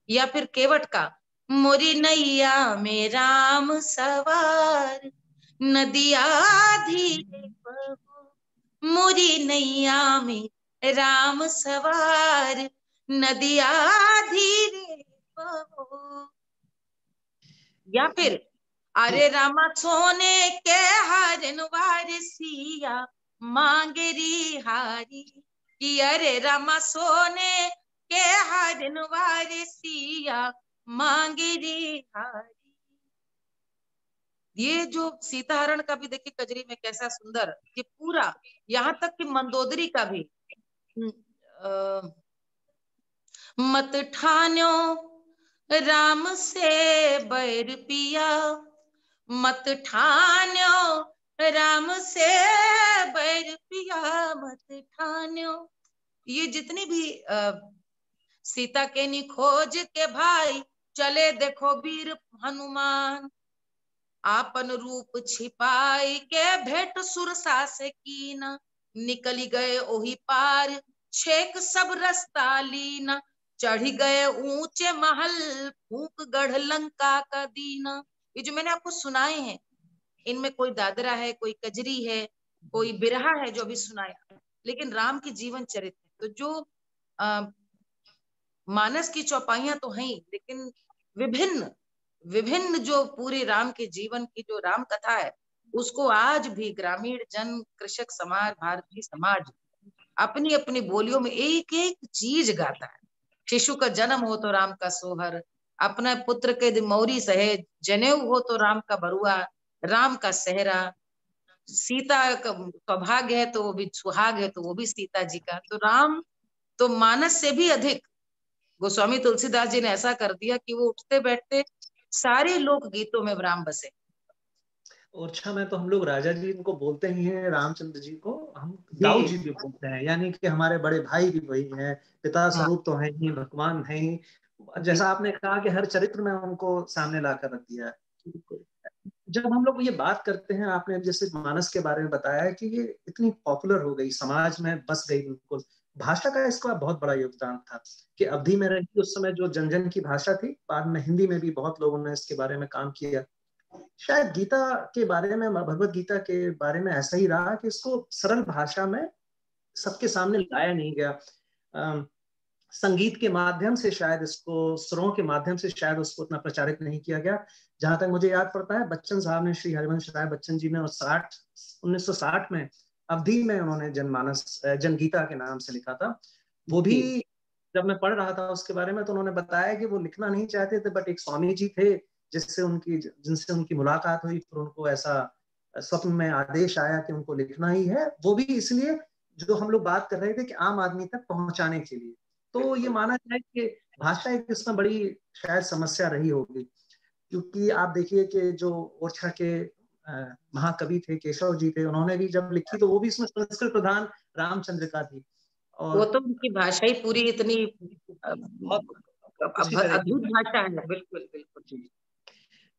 या फिर केवट का, मोरी नैया में राम सवार, नदिया धीरे बहो, मोरी नैया में राम सवार, नदिया धीरे बहो। या फिर अरे रामा सोने के हरिन वारसिया, मांगेरी हारी, कि अरे रामा सोने के हरिन वारसिया, मांगेरी हारी। ये जो सीताहरण का भी देखिए कजरी में कैसा सुंदर, ये पूरा, यहाँ तक कि मंदोदरी का भी, मत ठान्यो राम से बैर पिया, मत ठान्यो राम से बैर पिया, मत ठान्यो। ये जितनी भी सीता के नी खोज के भाई, चले देखो वीर हनुमान, आपन रूप छिपाई के भेंट सुरसा से कीना, निकली गए ओही पार छेक सब रास्ता लीना, चढ़ी गए ऊंचे महल फूंक गढ़ लंका का दीना। ये जो मैंने आपको सुनाए हैं, इनमें कोई दादरा है, कोई कजरी है, कोई बिरहा है जो अभी सुनाया, लेकिन राम की जीवन चरित्र। तो जो मानस की चौपाइयां तो हैं, लेकिन विभिन्न विभिन्न जो पूरे राम के जीवन की जो राम कथा है, उसको आज भी ग्रामीण जन, कृषक समाज, भारतीय समाज अपनी अपनी बोलियों में एक एक चीज गाता है। शिशु का जन्म हो तो राम का सोहर, अपना पुत्र के मौरी सहे, जनेऊ हो तो राम का बरुआ, राम का सेहरा, सीता का सौभाग्य है तो वो भी सुहाग है तो वो भी सीता जी का। तो राम तो मानस से भी अधिक गोस्वामी तुलसीदास जी ने ऐसा कर दिया कि वो उठते बैठते सारे लोक गीतों में राम बसे। ओरछा में तो हम लोग राजा जी इनको बोलते ही हैं, रामचंद्र जी को हम दाऊ जी जी भी बोलते हैं, यानी कि हमारे बड़े भाई भी वही हैं, पिता हाँ स्वरूप तो है ही, भगवान है ही। जी जैसा आपने कहा कि हर चरित्र में उनको सामने लाकर रख दिया है। बिल्कुल। जब हम लोग ये बात करते हैं, आपने जैसे मानस के बारे में बताया है कि ये इतनी पॉपुलर हो गई, समाज में बस गई बिल्कुल, भाषा का इसका बहुत बड़ा योगदान था कि अवधि में रही उस समय जो जन जन की भाषा थी, बाद में हिंदी में भी बहुत लोगों ने इसके बारे में काम किया। शायद गीता के बारे में, भगवत गीता के बारे में ऐसा ही रहा कि इसको सरल भाषा में सबके सामने लाया नहीं गया। संगीत के माध्यम से शायद इसको, स्वरों के माध्यम से शायद उसको उतना प्रचारित नहीं किया गया। जहां तक मुझे याद पड़ता है, बच्चन साहब ने, श्री हरिवंश राय बच्चन जी ने 1960 में अवधि में उन्होंने जनमानस, जनगीता के नाम से लिखा था। वो भी जब मैं पढ़ रहा था उसके बारे में, तो उन्होंने बताया कि वो लिखना नहीं चाहते थे, बट एक स्वामी जी थे जिनसे उनकी मुलाकात हुई, फिर उनको ऐसा स्वप्न में आदेश आया कि उनको लिखना ही है। वो भी इसलिए, जो हम लोग बात कर रहे थे कि आम आदमी तक पहुंचाने के लिए। तो ये माना जाए कि भाषा एक इसमें बड़ी शायद समस्या रही होगी, क्योंकि आप देखिए कि जो ओरछा के महाकवि थे, केशव जी थे, उन्होंने भी जब लिखी तो वो भी इसमें संस्कृत प्रधान रामचंद्र का थी। वो तो उनकी भाषा ही पूरी इतनी बहुत उसी तरह की अद्भुत भाषा है। बिल्कुल बिल्कुल।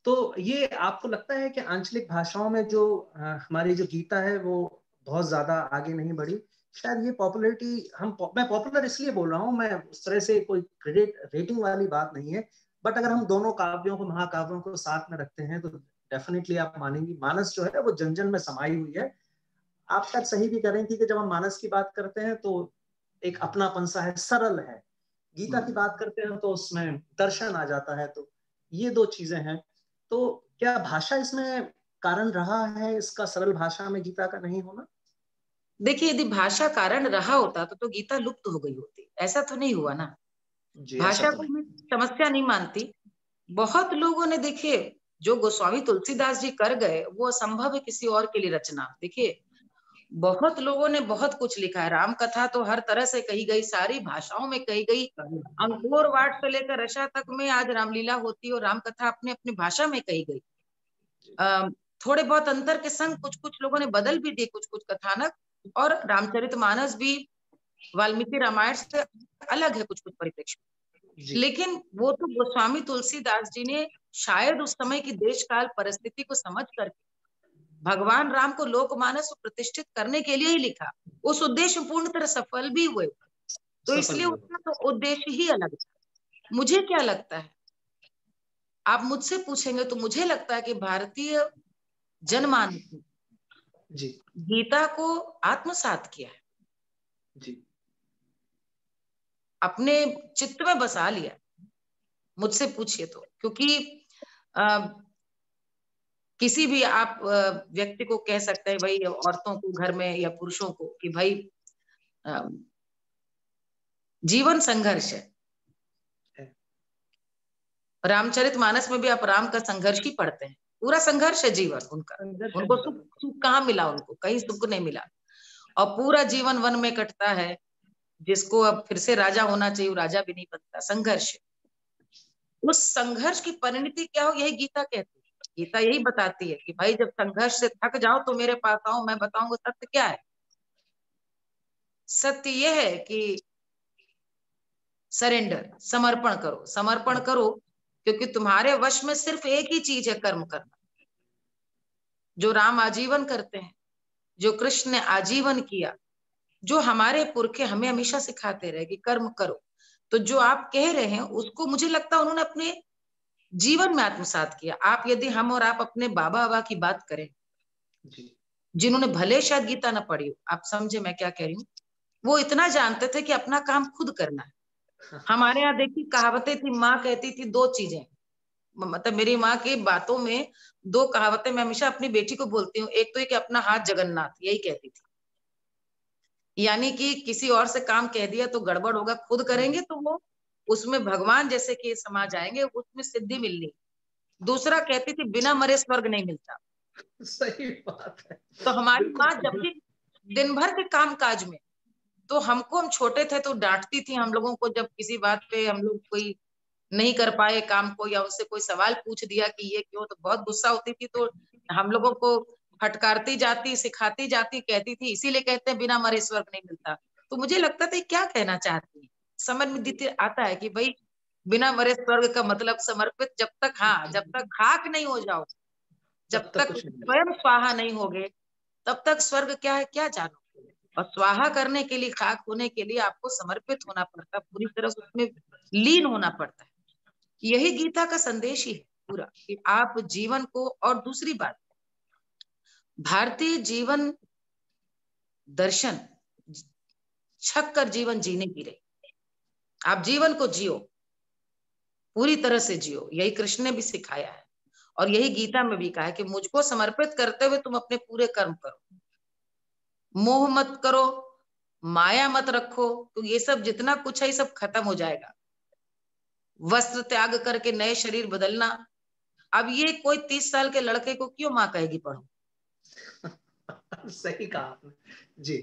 तो ये आपको लगता है कि आंचलिक भाषाओं में जो हमारी जो गीता है वो बहुत ज्यादा आगे नहीं बढ़ी? शायद ये पॉपुलैरिटी मैं पॉपुलर इसलिए बोल रहा हूँ, मैं उस तरह से कोई क्रेडिट रेटिंग वाली बात नहीं है, बट अगर हम दोनों काव्यों को, महाकाव्यों को साथ में रखते हैं तो डेफिनेटली आप मानेंगी मानस जो है वो जन जन में समाई हुई है। आप शायद सही भी करेंगे कि जब हम मानस की बात करते हैं तो एक अपनापन सा है, सरल है। गीता की बात करते हैं तो उसमें दर्शन आ जाता है। तो ये दो चीजें हैं। तो क्या भाषा इसमें कारण रहा है, इसका सरल भाषा में गीता का नहीं होना? देखिए, यदि भाषा कारण रहा होता तो गीता लुप्त हो गई होती। ऐसा तो नहीं हुआ ना। जी, ऐसा भाषा तो को नहीं। मैं समस्या नहीं मानती। बहुत लोगों ने, देखिए, जो गोस्वामी तुलसीदास जी कर गए वो असंभव है किसी और के लिए रचना। देखिए, बहुत लोगों ने बहुत कुछ लिखा है। राम कथा तो हर तरह से कही गई, सारी भाषाओं में कही गई। अंकोर वाट से लेकर रशा तक में आज रामलीला होती है और राम कथा अपने अपनी भाषा में कही गई। थोड़े बहुत अंतर के संग कुछ कुछ लोगों ने बदल भी दिए कुछ कुछ कथानक, और रामचरितमानस भी वाल्मीकि रामायण से अलग है कुछ कुछ परिप्रेक्ष्य। लेकिन वो तो गोस्वामी तुलसीदास जी ने शायद उस समय की देश काल परिस्थिति को समझ करके भगवान राम को लोकमानस को प्रतिष्ठित करने के लिए ही लिखा। उस उद्देश्य पूर्ण तरह सफल भी हुए, तो इसलिए उसका तो उद्देश्य ही अलग था। मुझे क्या लगता है, आप मुझसे पूछेंगे तो मुझे लगता है कि भारतीय जनमानस ने गीता को आत्मसात किया है, जी, अपने चित्त में बसा लिया, मुझसे पूछिए तो। क्योंकि किसी भी आप व्यक्ति को कह सकते हैं, भाई औरतों को घर में या पुरुषों को, कि भाई जीवन संघर्ष है। रामचरितमानस में भी आप राम का संघर्ष ही पढ़ते हैं, पूरा संघर्ष है जीवन उनका। उनको सुख कहाँ मिला, उनको कहीं सुख नहीं मिला, और पूरा जीवन वन में कटता है। जिसको अब फिर से राजा होना चाहिए, वो राजा भी नहीं बनता, संघर्ष। उस संघर्ष की परिणति क्या हो, यही गीता कहती है। गीता यही बताती है कि भाई जब संघर्ष से थक जाओ तो मेरे पास आओ, मैं बताऊंगा सत्य क्या है। सत्य यह है कि सरेंडर, समर्पण करो, समर्पण करो, क्योंकि तुम्हारे वश में सिर्फ एक ही चीज है, कर्म करना। जो राम आजीवन करते हैं, जो कृष्ण ने आजीवन किया, जो हमारे पुरखे हमें हमेशा सिखाते रहे कि कर्म करो, तो जो आप कह रहे हैं उसको मुझे लगता है उन्होंने अपने जीवन में आत्मसात किया। आप यदि हम और आप अपने बाबा बाबा की बात करें, जिन्होंने भले शायद गीता ना पढ़ी हो, आप समझे मैं क्या कह रही हूँ, वो इतना जानते थे कि अपना काम खुद करना है। हमारे यहाँ देखिए कहावतें थी, माँ कहती थी दो चीजें, मतलब मेरी माँ की बातों में दो कहावतें मैं हमेशा अपनी बेटी को बोलती हूँ। एक तो ये कि अपना हाथ जगन्नाथ, यही कहती थी, यानी कि किसी और से काम कह दिया तो गड़बड़ होगा, खुद करेंगे तो वो उसमें भगवान जैसे कि समा जाएंगे, उसमें सिद्धि मिलनी। दूसरा कहती थी बिना मरे स्वर्ग नहीं मिलता। सही बात है। तो हमारी माँ जब भी दिन भर के काम काज में, तो हमको, हम छोटे थे तो डांटती थी हम लोगों को, जब किसी बात पे हम लोग कोई नहीं कर पाए काम को, या उससे कोई सवाल पूछ दिया कि ये क्यों, तो बहुत गुस्सा होती थी। तो हम लोगों को फटकारती जाती, सिखाती जाती, कहती थी इसीलिए कहते हैं बिना मरे स्वर्ग नहीं मिलता। तो मुझे लगता था क्या कहना चाहती है, समझ में आता है कि भाई बिना मरे स्वर्ग का मतलब समर्पित, जब तक, हाँ, जब तक खाक नहीं हो जाओ, जब तक स्वयं स्वाहा नहीं होगे, तब तक स्वर्ग क्या है क्या जानो। और स्वाहा करने के लिए, खाक होने के लिए आपको समर्पित होना पड़ता है, पूरी तरह उसमें लीन होना पड़ता है। यही गीता का संदेश ही है पूरा, कि आप जीवन को, और दूसरी बात, भारतीय जीवन दर्शन छक कर जीवन जीने की रही। आप जीवन को जियो, पूरी तरह से जियो, यही कृष्ण ने भी सिखाया है, और यही गीता में भी कहा है कि मुझको समर्पित करते हुए तुम अपने पूरे कर्म करो, मोह मत करो, माया मत रखो, तो ये सब जितना कुछ है ये सब खत्म हो जाएगा। वस्त्र त्याग करके नए शरीर बदलना, अब ये कोई 30 साल के लड़के को क्यों माँ कहेगी पढ़ो। सही कहा आपने जी।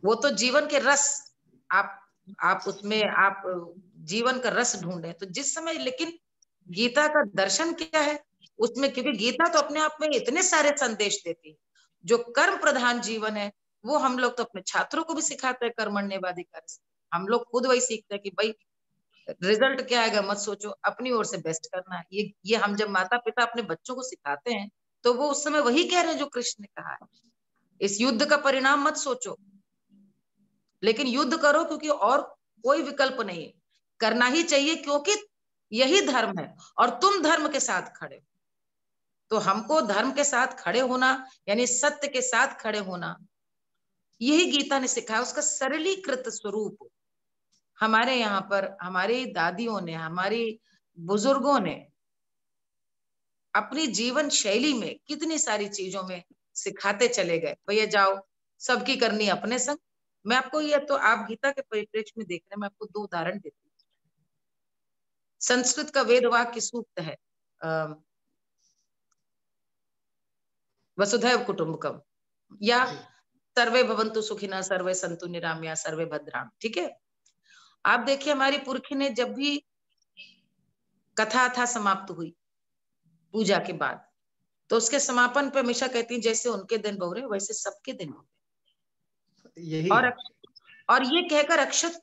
वो तो जीवन के रस, आप उसमें आप जीवन का रस ढूंढे, तो जिस समय, लेकिन गीता का दर्शन क्या है उसमें, क्योंकि गीता तो अपने आप में इतने सारे संदेश देती है। जो कर्म प्रधान जीवन है वो हम लोग तो अपने छात्रों को भी सिखाते हैं कर्मण्येवाधिकारस्ते। हम लोग खुद वही सीखते हैं कि भाई रिजल्ट क्या आएगा मत सोचो, अपनी ओर से बेस्ट करना है। ये हम जब माता पिता अपने बच्चों को सिखाते हैं तो वो उस समय वही कह रहे हैं जो कृष्ण ने कहा है, इस युद्ध का परिणाम मत सोचो, लेकिन युद्ध करो, क्योंकि और कोई विकल्प नहीं है, करना ही चाहिए, क्योंकि यही धर्म है और तुम धर्म के साथ खड़े हो। तो हमको धर्म के साथ खड़े होना, यानी सत्य के साथ खड़े होना, यही गीता ने सिखाया। उसका सरलीकृत स्वरूप हमारे यहाँ पर हमारी दादियों ने, हमारी बुजुर्गों ने अपनी जीवन शैली में कितनी सारी चीजों में सिखाते चले गए। भैया जाओ, सबकी करनी अपने संग। मैं आपको ये, तो आप गीता के परिप्रेक्ष्य में देख रहे हैं, मैं आपको 2 उदाहरण देती हूँ। संस्कृत का वेद वाक्य सूक्त है वसुधैव कुटुंबकम, या सर्वे भवन्तु सुखिनः सर्वे सन्तु निरामया सर्वे भद्राम। ठीक है, आप देखिए हमारी पुरखी ने जब भी कथा था समाप्त हुई पूजा के बाद, तो उसके समापन पे हमेशा कहती हैं जैसे उनके दिन बहुरे वैसे सबके दिन बहुरे, यही और है। और ये कहकर अक्षत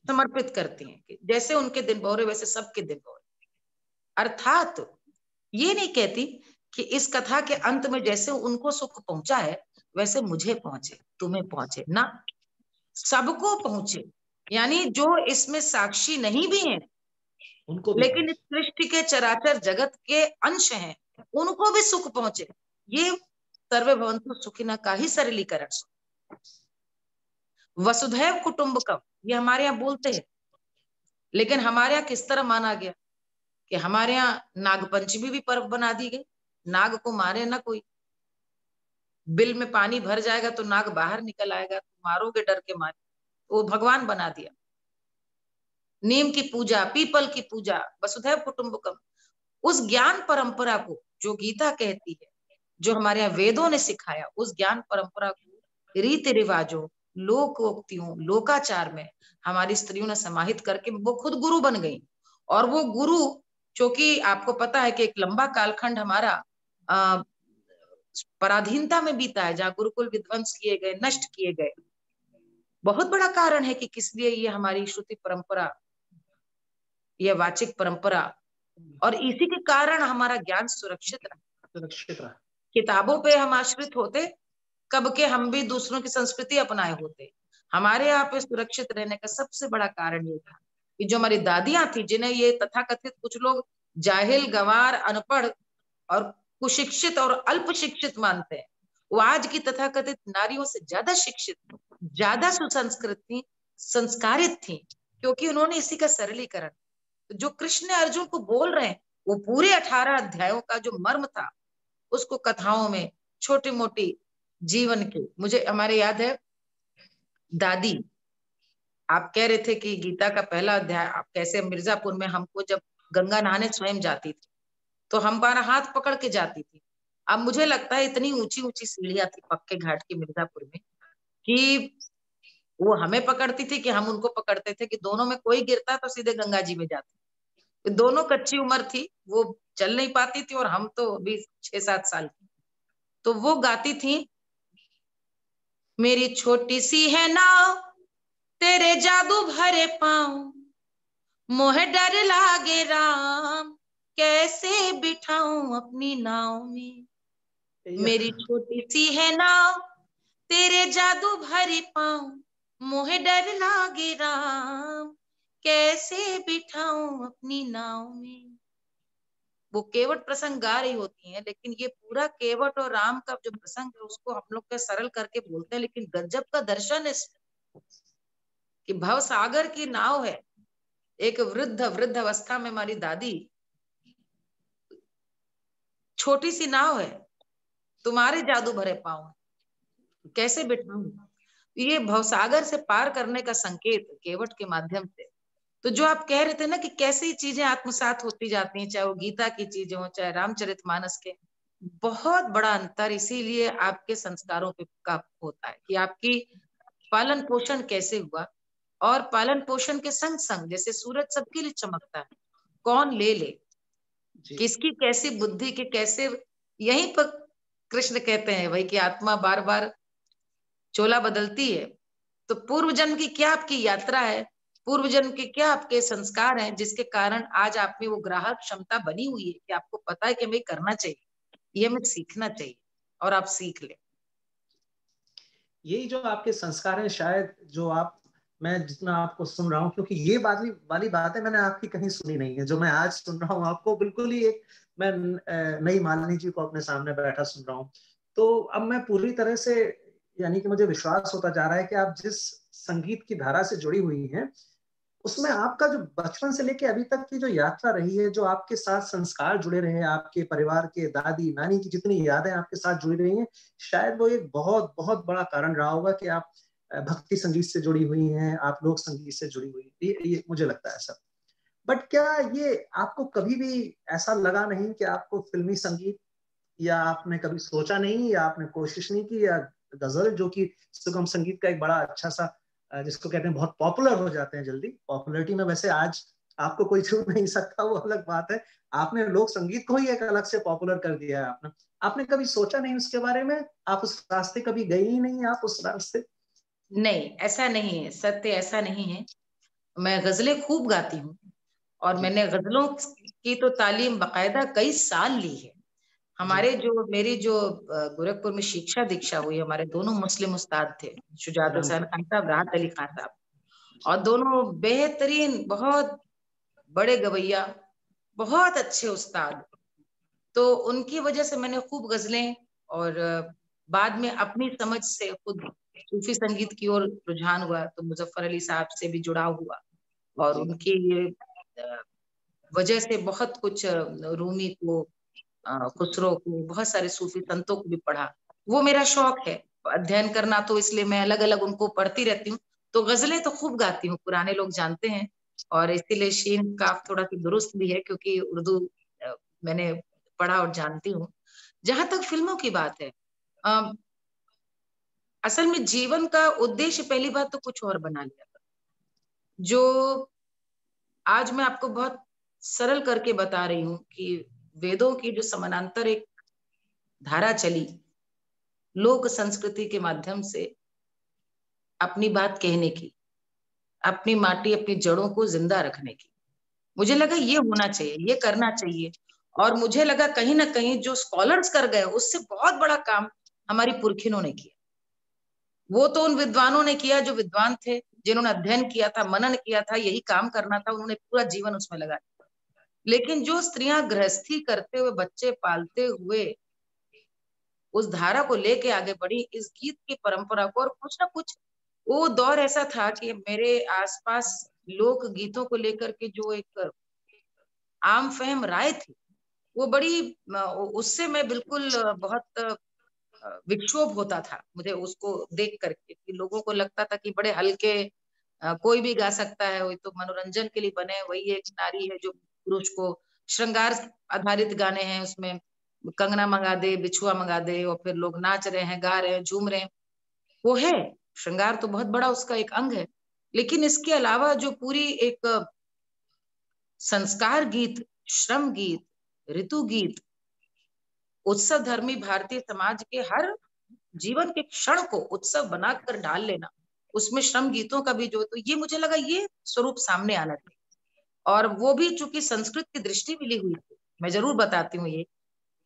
समर्पित करती हैं कि जैसे उनके दिन बहुरे वैसे सबके दिन बहुरे। अर्थात ये नहीं कहती कि इस कथा के अंत में जैसे उनको सुख पहुंचा है वैसे मुझे पहुंचे, तुम्हें पहुंचे ना, सबको पहुंचे। यानी जो इसमें साक्षी नहीं भी हैं उनको भी लेकिन इस सृष्टि के चराचर जगत के अंश हैं, उनको भी सुख पहुंचे। ये सर्वे भवन्तु सुखिनः का ही सरलीकरण। वसुधैव कुटुंबकम ये हमारे यहाँ बोलते हैं, लेकिन हमारे यहाँ किस तरह माना गया कि हमारे यहाँ नागपंचमी भी पर्व बना दी गई। नाग को मारे ना कोई, बिल में पानी भर जाएगा तो नाग बाहर निकल आएगा, तो मारोगे डर के मारे, वो भगवान बना दिया। नीम की पूजा, पीपल की पूजा, वसुधैव कुटुंबकम, उस ज्ञान परंपरा को जो गीता कहती है, जो हमारे यहाँ वेदों ने सिखाया, उस ज्ञान परंपरा को रीति रिवाजों, लोकोक्तियों, लोकाचार में हमारी स्त्रियों ने समाहित करके वो खुद गुरु बन गई। और वो गुरु, क्योंकि आपको पता है कि एक लंबा कालखंड हमारा पराधीनता में बीता है, जहाँ गुरुकुल विध्वंस किए गए, नष्ट किए गए। बहुत बड़ा कारण है कि किस लिए ये हमारी श्रुति परंपरा, यह वाचिक परंपरा, और इसी के कारण हमारा ज्ञान सुरक्षित रहा। किताबों पे हम आश्रित होते कब के, हम भी दूसरों की संस्कृति अपनाए होते। हमारे यहाँ पे सुरक्षित रहने का सबसे बड़ा कारण ये था कि जो हमारी दादियां थी, जिन्हें ये तथाकथित कुछ लोग जाहिल, गंवार, अनपढ़ और कुशिक्षित और अल्प शिक्षित मानते हैं, वो आज की तथाकथित नारियों से ज्यादा शिक्षित, ज्यादा सुसंस्कृत थी, संस्कारित थी, क्योंकि उन्होंने इसी का सरलीकरण, जो कृष्ण अर्जुन को बोल रहे हैं, वो पूरे 18 अध्यायों का जो मर्म था उसको कथाओं में, छोटी मोटी जीवन के, मुझे हमारे याद है दादी, आप कह रहे थे कि गीता का पहला अध्याय, आप कैसे मिर्जापुर में हमको जब गंगा नहाने स्वयं जाती थी तो हमारा हाथ पकड़ के जाती थी। अब मुझे लगता है इतनी ऊंची ऊंची सीढ़ियां थी पक्के घाट की मिर्जापुर में कि वो हमें पकड़ती थी कि हम उनको पकड़ते थे, कि दोनों में कोई गिरता तो सीधे गंगा जी में जाते। दोनों कच्ची उम्र थी, वो चल नहीं पाती थी और हम तो अभी 6-7 साल की। तो वो गाती थी, मेरी छोटी सी है नाव तेरे जादू भरे पाँव, मोहे डर लागे राम कैसे बिठाऊं अपनी नाव में। मेरी छोटी सी है नाव तेरे जादू भरे पाँव, मोहे डर लागे राम कैसे बिठाऊं अपनी नाव में। वो केवट प्रसंग गा रही होती हैं, लेकिन ये पूरा केवट और राम का जो प्रसंग है उसको हम लोग का सरल करके बोलते हैं, लेकिन गजब का दर्शन है कि भव सागर की नाव है। एक वृद्ध अवस्था में हमारी दादी, छोटी सी नाव है, तुम्हारे जादू भरे पाँव कैसे बिठाऊं। ये भवसागर से पार करने का संकेत केवट के माध्यम से। तो जो आप कह रहे थे ना कि कैसी चीजें आत्मसात होती जाती हैं, चाहे वो गीता की चीजें हो, चाहे रामचरितमानस के, बहुत बड़ा अंतर इसीलिए आपके संस्कारों पे का होता है कि आपकी पालन पोषण कैसे हुआ। और पालन पोषण के संग संग, जैसे सूरज सबके लिए चमकता है, कौन ले ले, किसकी कैसी बुद्धि के कैसे, यहीं पर कृष्ण कहते हैं भाई कि आत्मा बार बार चोला बदलती है। तो पूर्व जन्म की क्या आपकी यात्रा है, पूर्व जन्म के क्या आपके संस्कार हैं, जिसके कारण आज आप में वो ग्राहक क्षमता बनी हुई है कि आपको पता है कि हमें करना चाहिए, ये हमें सीखना चाहिए, और आप सीख ले। यही जो आपके संस्कार है शायद, जो आप, मैं जितना आपको सुन रहा हूँ, क्योंकि ये वाली वाली बातें मैंने आपकी कहीं सुनी नहीं है, जो मैं आज सुन रहा हूँ आपको बिल्कुल ही एक, मैं नई मालिनी जी को अपने सामने बैठा सुन रहा हूँ। तो अब मैं पूरी तरह से, यानी कि मुझे विश्वास होता जा रहा है कि आप जिस संगीत की धारा से जुड़ी हुई हैं, उसमें आपका जो बचपन से लेके अभी तक की जो यात्रा रही है, जो आपके साथ संस्कार जुड़े रहे हैं, आपके परिवार के दादी नानी की जितनी यादें आपके साथ जुड़ी रही हैं, शायद वो एक बहुत बहुत बड़ा कारण रहा होगा कि आप भक्ति संगीत से जुड़ी हुई हैं, आप लोक संगीत से जुड़ी हुई हैं। ये मुझे लगता है ऐसा। बट क्या ये आपको कभी भी ऐसा लगा नहीं कि आपको फिल्मी संगीत, या आपने कभी सोचा नहीं, या आपने कोशिश नहीं की, या गजल जो कि सुगम संगीत का एक बड़ा अच्छा सा, जिसको कहते हैं बहुत पॉपुलर हो जाते हैं जल्दी, पॉपुलैरिटी में वैसे आज आपको कोई छू नहीं सकता, वो अलग बात है। आपने लोक संगीत को ही एक अलग से पॉपुलर कर दिया है आपने। आपने कभी सोचा नहीं उसके बारे में? आप उस रास्ते कभी गई ही नहीं, आप उस रास्ते? नहीं, ऐसा नहीं है, सत्य ऐसा नहीं है। मैं गजलें खूब गाती हूँ, और जी। मैंने गजलों की तो तालीम बाकायदा कई साल ली है। जी। हमारे जो मेरी जो गोरखपुर में शिक्षा दीक्षा हुई, हमारे दोनों मुस्लिम उस्ताद थे, शुजात राम हुसैन जी। खान साहब, राहत अली खान साहब, और दोनों बेहतरीन, बहुत बड़े गवैया, बहुत अच्छे उस्ताद। तो उनकी वजह से मैंने खूब गजलें, और बाद में अपनी समझ से खुद सूफी संगीत की ओर रुझान हुआ, तो मुजफ्फर अली साहब से भी जुड़ाव हुआ, और जी। उनकी ये वजह से बहुत कुछ, रूमी को, खुसरो को, बहुत सारे सूफी संतों को भी पढ़ा। वो मेरा शौक है अध्ययन करना, तो इसलिए मैं अलग अलग उनको पढ़ती रहती हूँ। तो गजलें तो खूब गाती हूँ, पुराने लोग जानते हैं, और इसीलिए शीन काफ थोड़ा सी दुरुस्त भी है, क्योंकि उर्दू मैंने पढ़ा और जानती हूँ। जहां तक फिल्मों की बात है, अ, असल में जीवन का उद्देश्य पहली बात तो कुछ और बना लिया था, जो आज मैं आपको बहुत सरल करके बता रही हूँ कि वेदों की जो समानांतर एक धारा चली, लोक संस्कृति के माध्यम से अपनी बात कहने की, अपनी माटी, अपनी जड़ों को जिंदा रखने की, मुझे लगा ये होना चाहिए, ये करना चाहिए। और मुझे लगा कहीं ना कहीं जो स्कॉलर्स कर गए, उससे बहुत बड़ा काम हमारी पुरखिनों ने किया। वो तो उन विद्वानों ने किया जो विद्वान थे, जिन्होंने अध्ययन किया था, मनन किया था, यही काम करना था, उन्होंने पूरा जीवन उसमें लगा दिया। लेकिन जो स्त्रियां गृहस्थी करते हुए, बच्चे पालते हुए उस धारा को लेके आगे बढ़ी, इस गीत की परंपरा को, और कुछ ना कुछ वो दौर ऐसा था कि मेरे आसपास लोक गीतों को लेकर के जो एक आम फहम राय थी, वो बड़ी, उससे मैं बिल्कुल बहुत विक्षोभ होता था मुझे उसको देख करके, कि लोगों को लगता था कि बड़े हल्के, कोई भी गा सकता है, वही तो मनोरंजन के लिए बने, वही एक नारी है जो पुरुष को, श्रृंगार आधारित गाने हैं उसमें, कंगना मंगा दे, बिछुआ मंगा दे, और फिर लोग नाच रहे हैं, गा रहे हैं, झूम रहे हैं। वो है, श्रृंगार तो बहुत बड़ा उसका एक अंग है। लेकिन इसके अलावा जो पूरी एक संस्कार गीत, श्रम गीत, ऋतु गीत, उत्सव धर्मी भारतीय समाज के हर जीवन के क्षण को उत्सव बनाकर ढाल लेना, उसमें श्रम गीतों का भी जो, तो ये मुझे लगा ये स्वरूप सामने आना चाहिए। और वो भी चूंकि संस्कृत की दृष्टि मिली हुई थी, मैं जरूर बताती हूँ ये,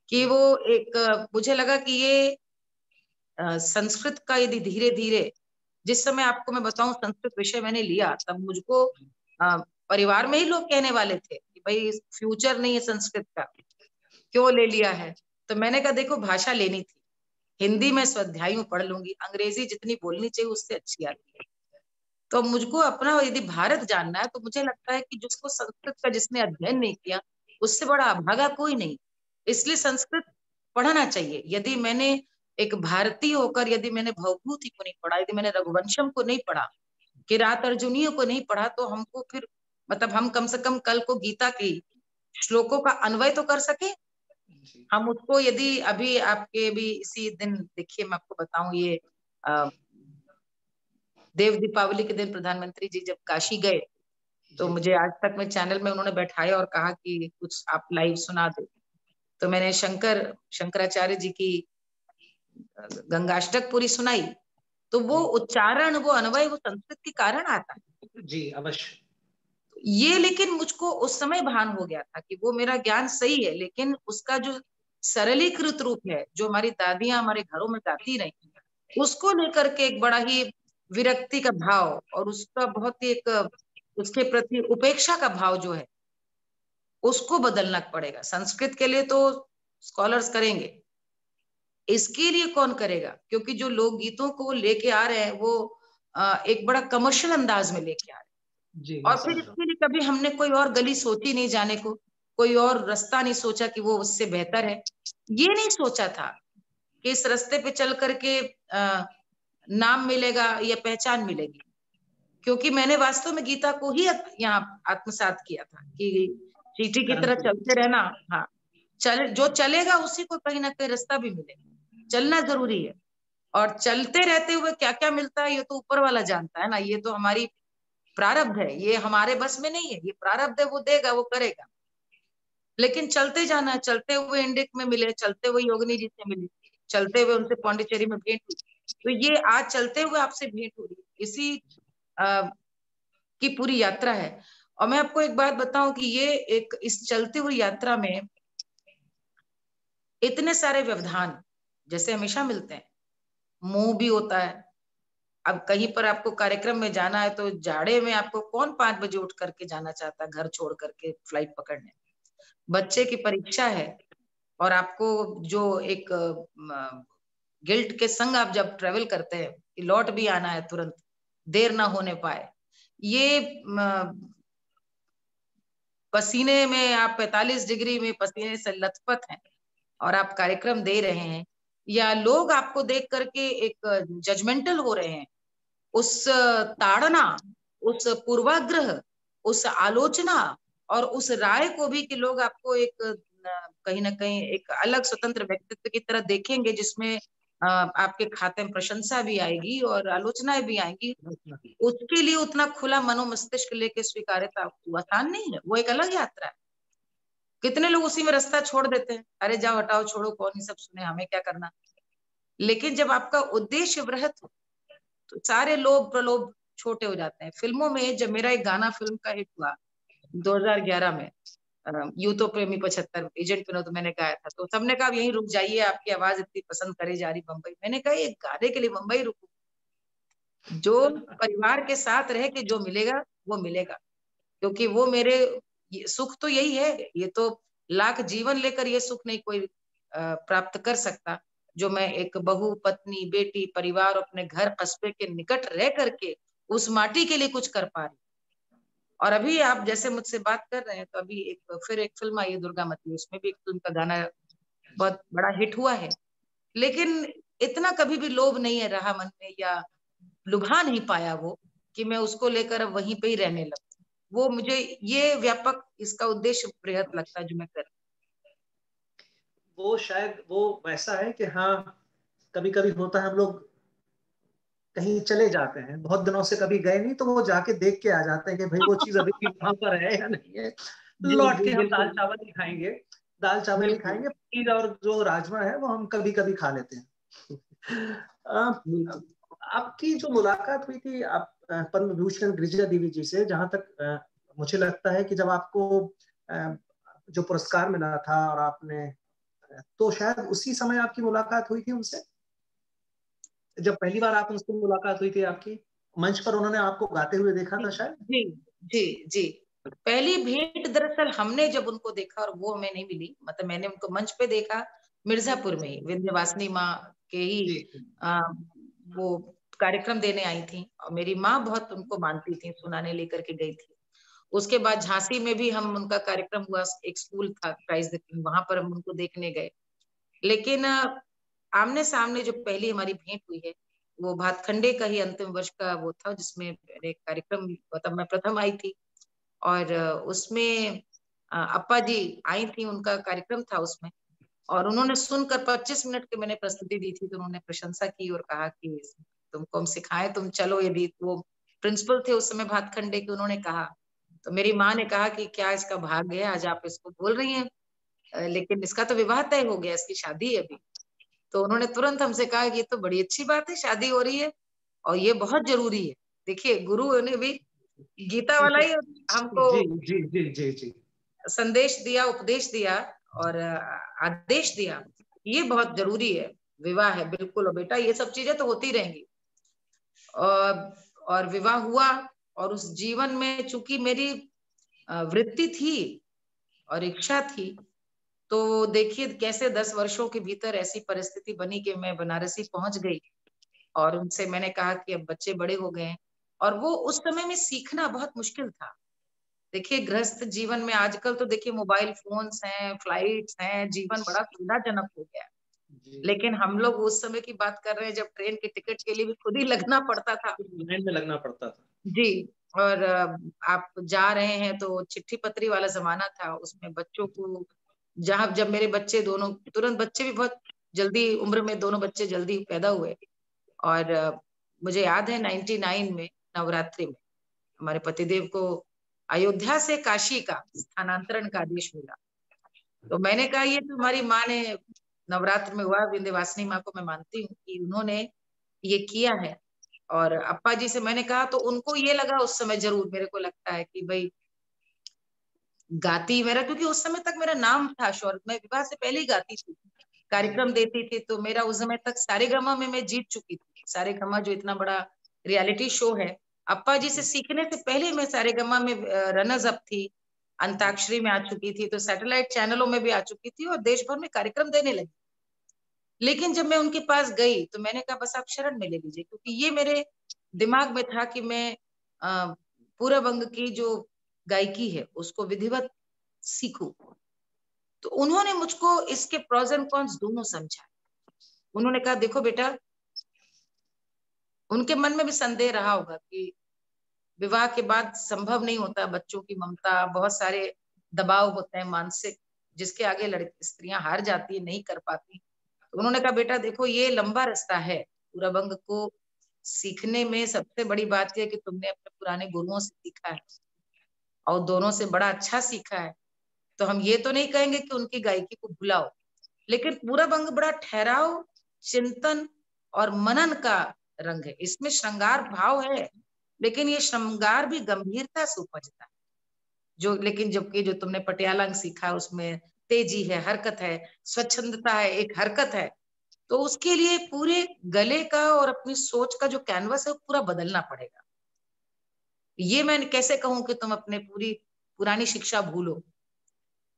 कि वो एक, मुझे लगा कि ये संस्कृत का यदि धीरे धीरे, जिस समय आपको मैं बताऊं संस्कृत विषय मैंने लिया, तब मुझको अ, परिवार में ही लोग कहने वाले थे कि भाई फ्यूचर नहीं है संस्कृत का, क्यों ले लिया है। तो मैंने कहा देखो, भाषा लेनी थी, हिंदी में स्वाध्याय में पढ़ लूंगी, अंग्रेजी जितनी बोलनी चाहिए उससे अच्छी आती है। तो मुझको अपना यदि भारत जानना है, तो मुझे लगता है कि जिसको संस्कृत का, जिसने अध्ययन नहीं किया, उससे बड़ा अभागा कोई नहीं। इसलिए संस्कृत पढ़ना चाहिए। यदि मैंने एक भारतीय होकर, यदि मैंने भवभूति को नहीं पढ़ा, यदि मैंने रघुवंशम को नहीं पढ़ा, किरात अर्जुनीय को नहीं पढ़ा, तो हमको फिर, मतलब हम कम से कम कल को गीता की श्लोकों का अन्वय तो कर सके। जी। हम उसको, यदि अभी आपके भी इसी दिन देखिए, मैं आपको बताऊं, ये देव दीपावली के दिन प्रधानमंत्री जी जब काशी गए, तो जी। मुझे आज तक में चैनल में उन्होंने बैठाया और कहा कि कुछ आप लाइव सुना दो। तो मैंने शंकराचार्य जी की गंगाष्टक पूरी सुनाई। तो वो उच्चारण, वो अन्वय, वो संस्कृत के कारण आता है। जी अवश्य। ये लेकिन मुझको उस समय भान हो गया था कि वो मेरा ज्ञान सही है, लेकिन उसका जो सरलीकृत रूप है, जो हमारी दादियां हमारे घरों में गाती रही, उसको लेकर के एक बड़ा ही विरक्ति का भाव और उसका बहुत ही एक उसके प्रति उपेक्षा का भाव जो है, उसको बदलना पड़ेगा। संस्कृत के लिए तो स्कॉलर्स करेंगे, इसके लिए कौन करेगा? क्योंकि जो लोग गीतों को लेके आ रहे हैं वो एक बड़ा कमर्शियल अंदाज में लेके आ रहे हैं। जी मैं और फिर समझ रहा हूँ। इसके लिए कभी हमने कोई और गली सोची नहीं जाने को, कोई और रास्ता नहीं सोचा कि वो उससे बेहतर है। ये नहीं सोचा था कि इस रास्ते पे चल करके नाम मिलेगा या पहचान मिलेगी। क्योंकि मैंने वास्तव में गीता को ही यहाँ आत्मसात किया था कि चींटी की तरह चलते रहना। हाँ, जो चलेगा उसी को कहीं ना कहीं रास्ता भी मिलेगा। चलना जरूरी है, और चलते रहते हुए क्या क्या मिलता है ये तो ऊपर वाला जानता है ना। ये तो हमारी प्रारब्ध है, ये हमारे बस में नहीं है। ये प्रारब्ध है, वो देगा, वो करेगा। लेकिन चलते जाना है। चलते हुए इंडिक में मिले, चलते हुए योगिनी जी से मिले, चलते हुए उनसे पौंडीचेरी में भेंट हुई। तो ये आज चलते हुए आपसे भेंट हो रही है, इसी की पूरी यात्रा है। और मैं आपको एक बात बताऊं कि ये एक इस चलती हुई यात्रा में इतने सारे व्यवधान जैसे हमेशा मिलते हैं, मोह भी होता है। अब कहीं पर आपको कार्यक्रम में जाना है तो जाड़े में आपको कौन 5 बजे उठ करके जाना चाहता है घर छोड़ करके फ्लाइट पकड़ने? बच्चे की परीक्षा है और आपको जो एक गिल्ट के संग आप जब ट्रेवल करते हैं कि लौट भी आना है तुरंत, देर ना होने पाए। ये पसीने में आप 45 डिग्री में पसीने से लथपथ हैं और आप कार्यक्रम दे रहे हैं, या लोग आपको देख करके एक जजमेंटल हो रहे हैं, उस ताड़ना, उस पूर्वाग्रह, उस आलोचना और उस राय को भी कि लोग आपको एक कहीं ना कहीं एक अलग स्वतंत्र व्यक्तित्व की तरह देखेंगे, जिसमें आपके खाते में प्रशंसा भी आएगी और आलोचनाएं भी आएंगी। उसके लिए उतना खुला मनोमस्तिष्क लेके स्वीकार्यता आसान नहीं है। वो एक अलग यात्रा है। कितने लोग उसी में रास्ता छोड़ देते हैं, अरे जाओ हटाओ छोड़ो, कौन ही सब सुने, हमें क्या करना। लेकिन जब आपका उद्देश्य वृहत हो तो सारे लोभ प्रलोभ छोटे हो जाते हैं। फिल्मों में जब मेरा एक गाना फिल्म का हिट हुआ 2011 में, यूं तो प्रेमी 75 एजेंट विनोद मैंने गाया था, तो सबने कहा यहीं रुक जाइए, आपकी आवाज इतनी पसंद करे जा रही बम्बई। मैंने कहा ये गाने के लिए मुंबई रुकू? जो परिवार के साथ रह के जो मिलेगा वो मिलेगा। क्योंकि वो मेरे सुख तो यही है, ये तो लाख जीवन लेकर ये सुख नहीं कोई प्राप्त कर सकता, जो मैं एक बहू, पत्नी, बेटी, परिवार, अपने घर कस्बे के निकट रह करके उस माटी के लिए कुछ कर पा रही। और अभी आप जैसे मुझसे बात कर रहे हैं तो अभी फिर एक फिल्म आई है दुर्गामती, उसमें भी एक फिल्म का गाना बहुत बड़ा हिट हुआ है। लेकिन इतना कभी भी लोभ नहीं है रहा मन में, या लुभा नहीं पाया वो कि मैं उसको लेकर अब वहीं पे ही रहने लगूं। वो मुझे ये व्यापक इसका उद्देश्य बृहत लगता है जो मैं कर। वो शायद वो वैसा है कि हाँ, कभी कभी होता है हम लोग कहीं चले जाते हैं, बहुत दिनों से कभी गए नहीं, तो वो जाके देख के आ जाते हैं कि भाई वो चीज अभी भी वहां पर है या नहीं है। जी लौट जी के हम दाल बिल्कुल चावल ही खाएंगे। दाल चावल ही बिल्कुल खाएंगे, पनीर और जो राजमा है वो हम कभी कभी खा लेते हैं। बिल्कुल। आपकी जो मुलाकात हुई थी आप पद्म विभूषण गिरिजा देवी जी से, जहां तक मुझे लगता है कि जब आपको जो पुरस्कार मिला था और आपने, तो शायद उसी समय आपकी मुलाकात हुई थी उनसे, जब पहली बार आप उनसे मुलाकात हुई थी आपकी, मंच पर उन्होंने आपको गाते हुए देखा जी था शायद। जी जी जी। पहली भेंट दरअसल हमने जब उनको देखा, और वो हमें नहीं मिली, मतलब मैंने उनको मंच पे देखा मिर्जापुर में ही, विंध्यवासिनी माँ के ही जी आ, वो कार्यक्रम देने आई थी, और मेरी माँ बहुत उनको मानती थी, सुनाने लेकर के गई थी। उसके बाद झांसी में भी हम उनका कार्यक्रम हुआ, एक स्कूल था प्राइज द किंग, वहां पर हम उनको देखने गए। लेकिन आमने सामने जो पहली हमारी भेंट हुई है वो भातखंडे का ही अंतिम वर्ष का वो था, जिसमें मेरे कार्यक्रम, मतलब मैं प्रथम आई थी। और उसमें अप्पा जी आई थी, उनका कार्यक्रम था उसमें। और उन्होंने सुनकर 25 मिनट की मैंने प्रस्तुति दी थी, तो उन्होंने प्रशंसा की और कहा कि तुमको हम सिखाएं, तुम चलो। यदि वो प्रिंसिपल थे उस समय भातखंडे के, उन्होंने कहा। तो मेरी माँ ने कहा कि क्या इसका भाग्य है, आज आप इसको बोल रही हैं, लेकिन इसका तो विवाह तय हो गया, इसकी शादी है अभी। तो उन्होंने तुरंत हमसे कहा कि ये तो बड़ी अच्छी बात है, शादी हो रही है। और ये बहुत जरूरी है। देखिए गुरु ने भी गीता वाला ही हमको जी जी जी जी जी संदेश दिया, उपदेश दिया और आदेश दिया। ये बहुत जरूरी है। विवाह है बिल्कुल, और बेटा ये सब चीजें तो होती रहेंगी। और विवाह हुआ, और उस जीवन में चूंकि मेरी वृत्ति थी और इच्छा थी, तो देखिए कैसे 10 वर्षों के भीतर ऐसी परिस्थिति बनी कि मैं बनारसी पहुंच गई। और उनसे मैंने कहा कि अब बच्चे बड़े हो गए हैं, और वो उस समय में सीखना बहुत मुश्किल था। देखिए गृहस्थ जीवन में आजकल तो देखिए मोबाइल फोन्स हैं, फ्लाइट्स हैं, जीवन बड़ा सुविधाजनक हो गया है। लेकिन हम लोग उस समय की बात कर रहे हैं जब ट्रेन के टिकट के लिए भी खुद ही लगना पड़ता था। लाइन में लगना पड़ता था। जी। और आप जा रहे हैं तो चिट्ठी पत्री वाला जमाना था, उसमें बच्चों को जहां जब मेरे बच्चे दोनों तुरंत, बच्चे भी बहुत जल्दी उम्र में, दोनों बच्चे जल्दी पैदा हुए। और मुझे याद है 99 में नवरात्रि में हमारे पतिदेव को अयोध्या से काशी का स्थानांतरण का आदेश मिला। तो मैंने कहा ये तुम्हारी माँ ने नवरात्र में हुआ, विंध्यवासिनी माँ को मैं मानती हूँ कि उन्होंने ये किया है। और अप्पा जी से मैंने कहा तो उनको ये लगा उस समय, जरूर मेरे को लगता है कि भाई गाती मेरा, क्योंकि उस समय तक मेरा नाम था शौर्य, मैं विवाह से पहले ही गाती थी, कार्यक्रम देती थी। तो मेरा उस समय तक सारेगामा में मैं जीत चुकी थी। सारेगामा जो इतना बड़ा रियलिटी शो है, अप्पा जी से सीखने से पहले मैं सारेगामा में रनर्स अप थी, अंताक्षरी में आ चुकी थी, तो सैटेलाइट चैनलों में भी आ चुकी थी और देश भर में कार्यक्रम देने लगी। लेकिन जब मैं उनके पास गई तो मैंने कहा बस आप शरण में ले लीजिए, क्योंकि ये मेरे दिमाग में था कि मैं पूरब अंग की जो गायकी है उसको विधिवत सीखूं। तो उन्होंने मुझको इसके प्रोज एंड कॉन्स दोनों समझा। उन्होंने कहा देखो बेटा, उनके मन में भी संदेह रहा होगा कि विवाह के बाद संभव नहीं होता, बच्चों की ममता, बहुत सारे दबाव होते हैं मानसिक, जिसके आगे लड़की स्त्रियां हार जाती है, नहीं कर पाती। तो उन्होंने कहा बेटा देखो ये लंबा रास्ता है, पूरब अंग को सीखने में सबसे बड़ी बात यह कि तुमने अपने पुराने गुरुओं से सीखा है और दोनों से बड़ा अच्छा सीखा है। तो हम ये तो नहीं कहेंगे कि उनकी गायकी को भुलाओ, लेकिन पूरब अंग बड़ा ठहराव, चिंतन और मनन का रंग है। इसमें श्रृंगार भाव है, लेकिन ये श्रृंगार भी गंभीरता से उपजता है। जो लेकिन जबकि जो तुमने पटियाला अंग सीखा है उसमें तेजी है, हरकत है, स्वच्छंदता है, एक हरकत है। तो उसके लिए पूरे गले का और अपनी सोच का जो कैनवस है वो पूरा बदलना पड़ेगा। ये मैं कैसे कहूं कि तुम अपने पूरी पुरानी शिक्षा भूलो।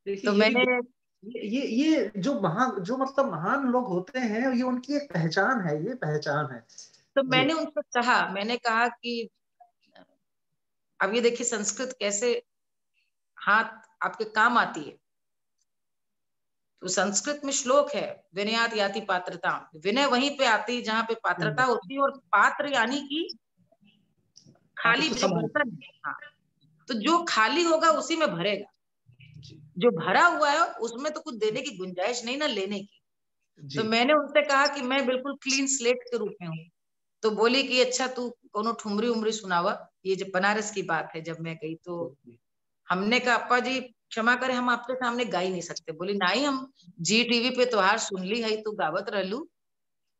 देखिए तो ये भी मैंने ये जो महान, जो मतलब महान लोग होते हैं, ये उनकी एक पहचान है, ये पहचान है। तो जी मैंने उनसे कहा, मैंने कहा कि अब ये देखिए संस्कृत कैसे हाथ आपके काम आती है। तो संस्कृत में श्लोक है, विनयात याति पात्रता। विनय वहीं पे आती है जहां पे पात्रता होती है, और पात्र यानी कि हाँ, खाली उसको जो संभाल। बर्तन है। हाँ, तो जो खाली होगा उसी में भरेगा, जी जो भरा हुआ है उसमें तो कुछ देने की गुंजाइश नहीं ना लेने की। तो जी मैंने उनसे कहा कि मैं बिल्कुल क्लीन स्लेट के रूप में हूँ। तो बोली कि अच्छा तू कोनो ठुमरी उमरी सुनावा। ये जब बनारस की बात है, जब मैं गई तो हमने कहा अप्पा जी क्षमा करें, हम आपके सामने गा ही नहीं सकते। बोली नहीं, हम जी टीवी पे त्योहार सुन ली है, तू गावत रहलू,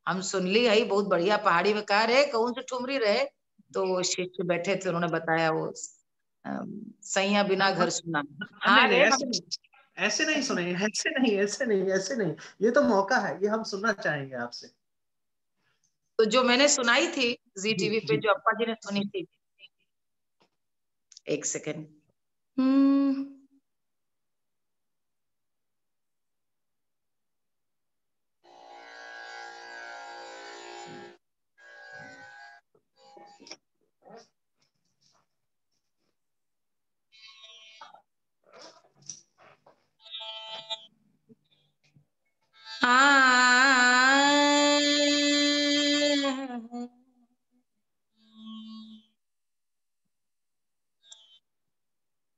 हम सुन ली है, बहुत बढ़िया पहाड़ी में कहा रहे, कौन से ठुमरी रहे। तो शिष्य बैठे थे, उन्होंने बताया वो सैया बिना घर सुना। नहीं हाँ नहीं, रे ऐसे हम। नहीं, ऐसे नहीं सुनेंगे, ऐसे नहीं, ऐसे नहीं, ऐसे नहीं। ये तो मौका है, ये हम सुनना चाहेंगे आपसे। तो जो मैंने सुनाई थी जी जी टीवी पे, जी। जो अप्पा जी ने सुनी थी, एक सेकेंड।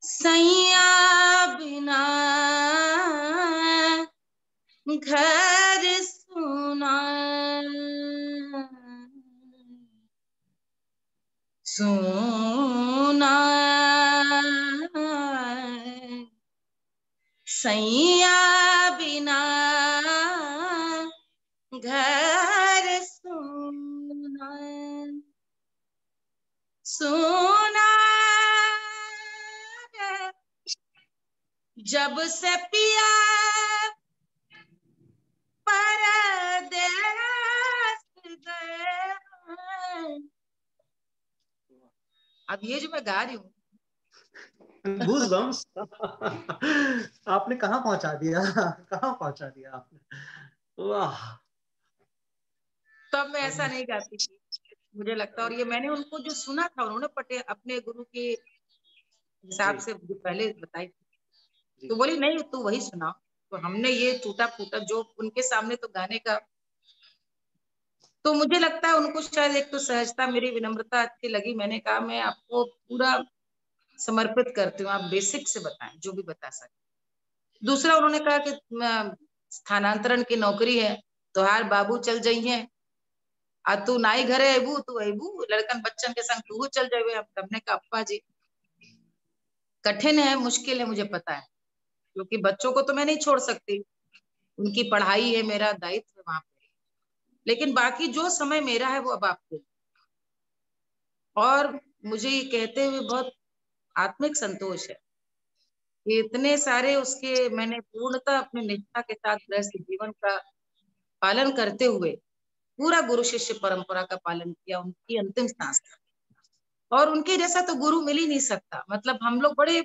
सैया बिना घर सुना, सुना सैया बिना घर सुना। सुना जब से पिया परदेस गए। अब ये जो मैं गा रही हूँ गूज़बम्प्स आपने कहाँ पहुंचा दिया, कहाँ पहुंचा दिया आपने, वाह। तब मैं ऐसा नहीं गाती थी, मुझे लगता। और ये मैंने उनको जो सुना था, उन्होंने पटे अपने गुरु के हिसाब से जो पहले बताई थी, तो बोली नहीं तू वही सुना। तो हमने ये टूटा फूटा जो उनके सामने तो गाने का, तो मुझे लगता है उनको शायद एक तो सहजता, मेरी विनम्रता अच्छी लगी। मैंने कहा मैं आपको पूरा समर्पित करती हूँ, आप बेसिक से बताएं जो भी बता सकते। दूसरा उन्होंने कहा कि स्थानांतरण की नौकरी है, तोहार बाबू चल जाइए आ तू नाई घरे अबू, तू अबू लड़कन बच्चन के संग तू चल जाए। हमने कहा अप्पा जी कठिन है, मुश्किल है, मुझे पता है, क्योंकि बच्चों को तो मैं नहीं छोड़ सकती, उनकी पढ़ाई है, मेरा दायित्व है वहां पे, लेकिन बाकी जो समय मेरा है वो अब आपको। और मुझे ये कहते हुए बहुत आत्मिक संतोष है कि इतने सारे उसके मैंने पूर्णतः अपने निष्ठा के साथ गृहस्थ जीवन का पालन करते हुए पूरा गुरु शिष्य परंपरा का पालन किया, उनकी अंतिम सांस तक। और उनके जैसा तो गुरु मिल ही नहीं सकता। मतलब हम लोग बड़े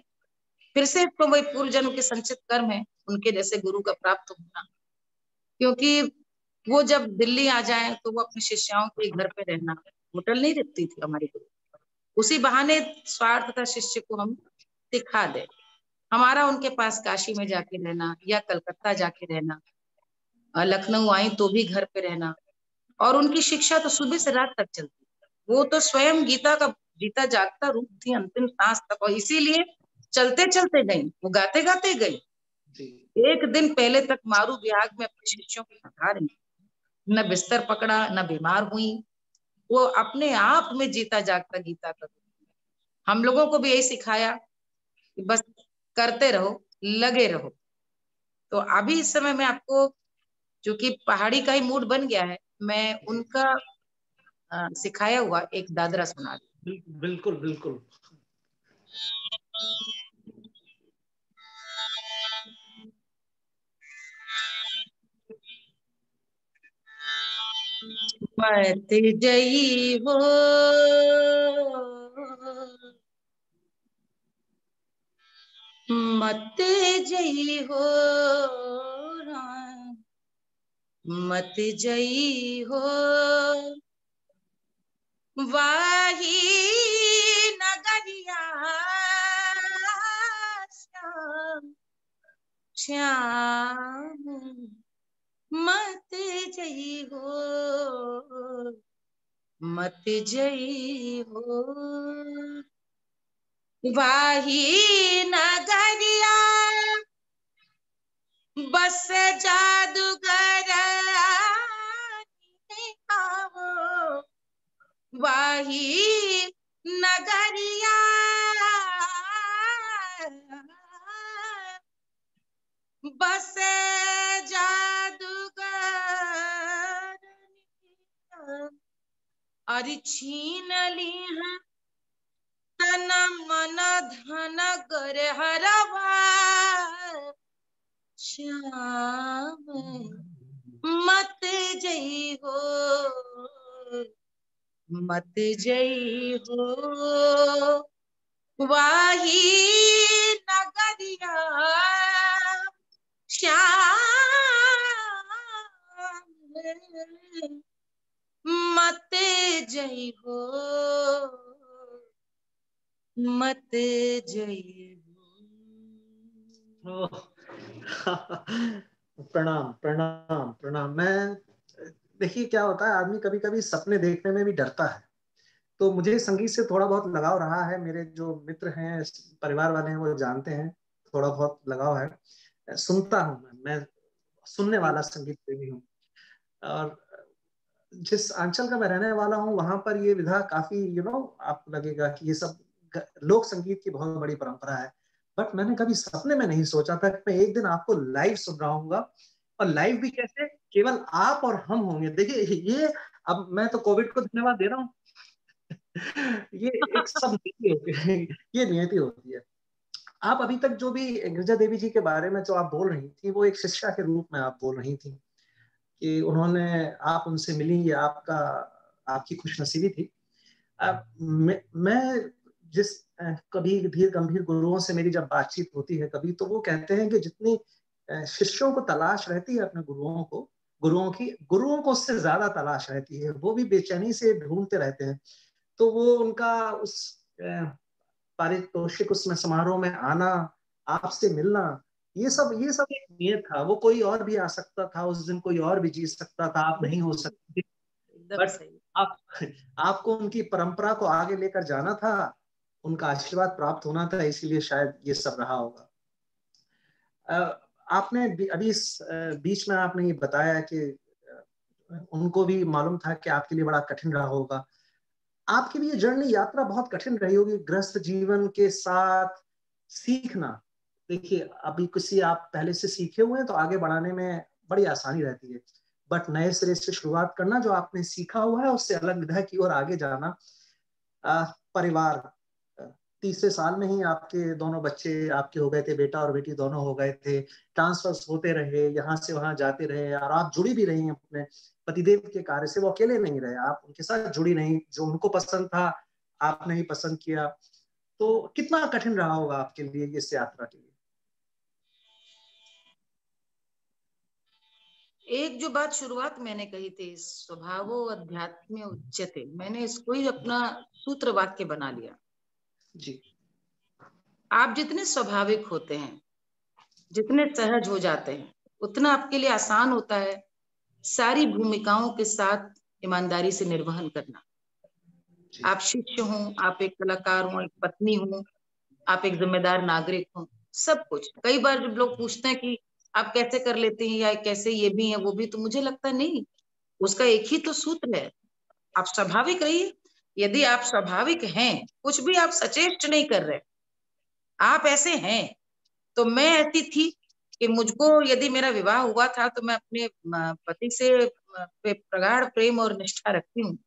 फिर से तो वही पूर्व जन्म के संचित कर्म है उनके जैसे गुरु का प्राप्त होना, क्योंकि वो जब दिल्ली आ जाए तो वो अपने शिष्याओं के घर पे रहना, होटल नहीं रहती थी हमारी गुरु, उसी बहाने स्वार्थ था शिष्य को हम सिखा दे। हमारा उनके पास काशी में जाके रहना या कलकत्ता जाके रहना, लखनऊ आई तो भी घर पे रहना। और उनकी शिक्षा तो सुबह से रात तक चलती, वो तो स्वयं गीता का जीता जागता रूप थी अंतिम सांस तक। और इसीलिए चलते चलते गई, वो गाते गाते गई। एक दिन पहले तक मारू विहाग में अपने शिष्यों को पढ़ा रही, न बिस्तर पकड़ा, न बीमार हुई, वो अपने आप में जीता जागता गीता का। हम लोगों को भी यही सिखाया कि बस करते रहो, लगे रहो। तो अभी इस समय मैं आपको, क्योंकि पहाड़ी का ही मूड बन गया है, मैं उनका सिखाया हुआ एक दादरा सुना दी। बिल्कुल बिल्कुल। मत जई हो मत जई हो मत जई हो वाही नगरिया श्याम श्याम मत जई हो मत जई हो वाही नगरिया बस जादूगर आओ वाही नगरिया बस जादूगर अरे छीन ली है तन मन धन गर हरवा श्याम मत जई हो मत जई हो वाही नगरिया श्याम मत जई हो मत जई हो। प्रणाम प्रणाम प्रणाम। मैं, देखिए क्या होता है, आदमी कभी कभी सपने देखने में भी डरता है। तो मुझे संगीत से थोड़ा बहुत लगाव रहा है, मेरे जो मित्र हैं, परिवार वाले हैं, वो जानते हैं, थोड़ा बहुत लगाव है। सुनता हूँ मैं सुनने वाला संगीत प्रेमी हूँ। और जिस अंचल का मैं रहने वाला हूँ वहां पर ये विधा काफी आपको लगेगा कि ये सब लोक संगीत की बहुत बड़ी परंपरा है। बट मैंने कभी सपने में नहीं सोचा था कि मैं एक दिन आपको लाइव सुन रहा हूँ, और लाइव भी कैसे, केवल आप और हम होंगे। देखिए ये, अब मैं तो कोविड को धन्यवाद दे रहा हूँ ये एक सब नीति होती है, ये नियति होती है। आप अभी तक जो भी गिरिजा देवी जी के बारे में जो आप बोल रही थी, वो एक शिष्या के रूप में आप बोल रही थी कि उन्होंने, आप उनसे मिली, ये आपका, आपकी खुशनसीबी थी। मैं जिस कभी धीर गंभीर गुरुओं से मेरी जब बातचीत होती है कभी, तो वो कहते हैं कि जितनी शिष्यों को तलाश रहती है अपने गुरुओं को उससे ज्यादा तलाश रहती है, वो भी बेचैनी से ढूंढते रहते हैं। तो वो उनका उस पारितोषिक उसमें समारोह में आना, आपसे मिलना, ये सब एक नियत था। वो कोई और भी आ सकता था उस दिन, कोई और भी जीत सकता था, आप नहीं हो सकती। एकदम बट सही। आप आपको उनकी परंपरा को आगे लेकर जाना था, उनका आशीर्वाद प्राप्त होना था, इसीलिए शायद ये सब रहा होगा। आपने अभी इस बीच में आपने ये बताया कि उनको भी मालूम था कि आपके लिए बड़ा कठिन रहा होगा। आपकी भी ये जर्नी, यात्रा बहुत कठिन रही होगी गृहस्थ जीवन के साथ सीखना। देखिए, अभी किसी आप पहले से सीखे हुए हैं तो आगे बढ़ाने में बड़ी आसानी रहती है, बट नए सिरे से शुरुआत करना, जो आपने सीखा हुआ है उससे अलग विधा की ओर आगे जाना। परिवार, तीसरे साल में ही आपके दोनों बच्चे आपके हो गए थे, बेटा और बेटी दोनों हो गए थे, ट्रांसफर्स होते रहे, यहाँ से वहां जाते रहे, और आप जुड़ी भी रही अपने पतिदेव के कार्य से। वो अकेले नहीं रहे, आप उनके साथ जुड़ी रही, जो उनको पसंद था आपने ही पसंद किया। तो कितना कठिन रहा होगा आपके लिए इस यात्रा के लिए? एक जो बात शुरुआत मैंने कही थी, स्वभावो अध्यात्म उच्यते, मैंने इसको ही अपना सूत्र वाक्य बना लिया। जी। आप जितने स्वाभाविक होते हैं, जितने सहज हो जाते हैं, उतना आपके लिए आसान होता है सारी भूमिकाओं के साथ ईमानदारी से निर्वहन करना। जी। आप शिष्य हो, आप एक कलाकार हो, एक पत्नी हो, आप एक जिम्मेदार नागरिक हो, सब कुछ। कई बार जब लोग पूछते हैं कि आप कैसे कर लेते हैं, या कैसे ये भी है वो भी, तो मुझे लगता है नहीं, उसका एक ही तो सूत्र है, आप स्वाभाविक रहिए। यदि आप स्वाभाविक हैं, कुछ भी आप सचेष्ट नहीं कर रहे, आप ऐसे हैं। तो मैं ऐसी थी कि मुझको, यदि मेरा विवाह हुआ था तो मैं अपने पति से प्रगाढ़ प्रेम और निष्ठा रखती हूँ,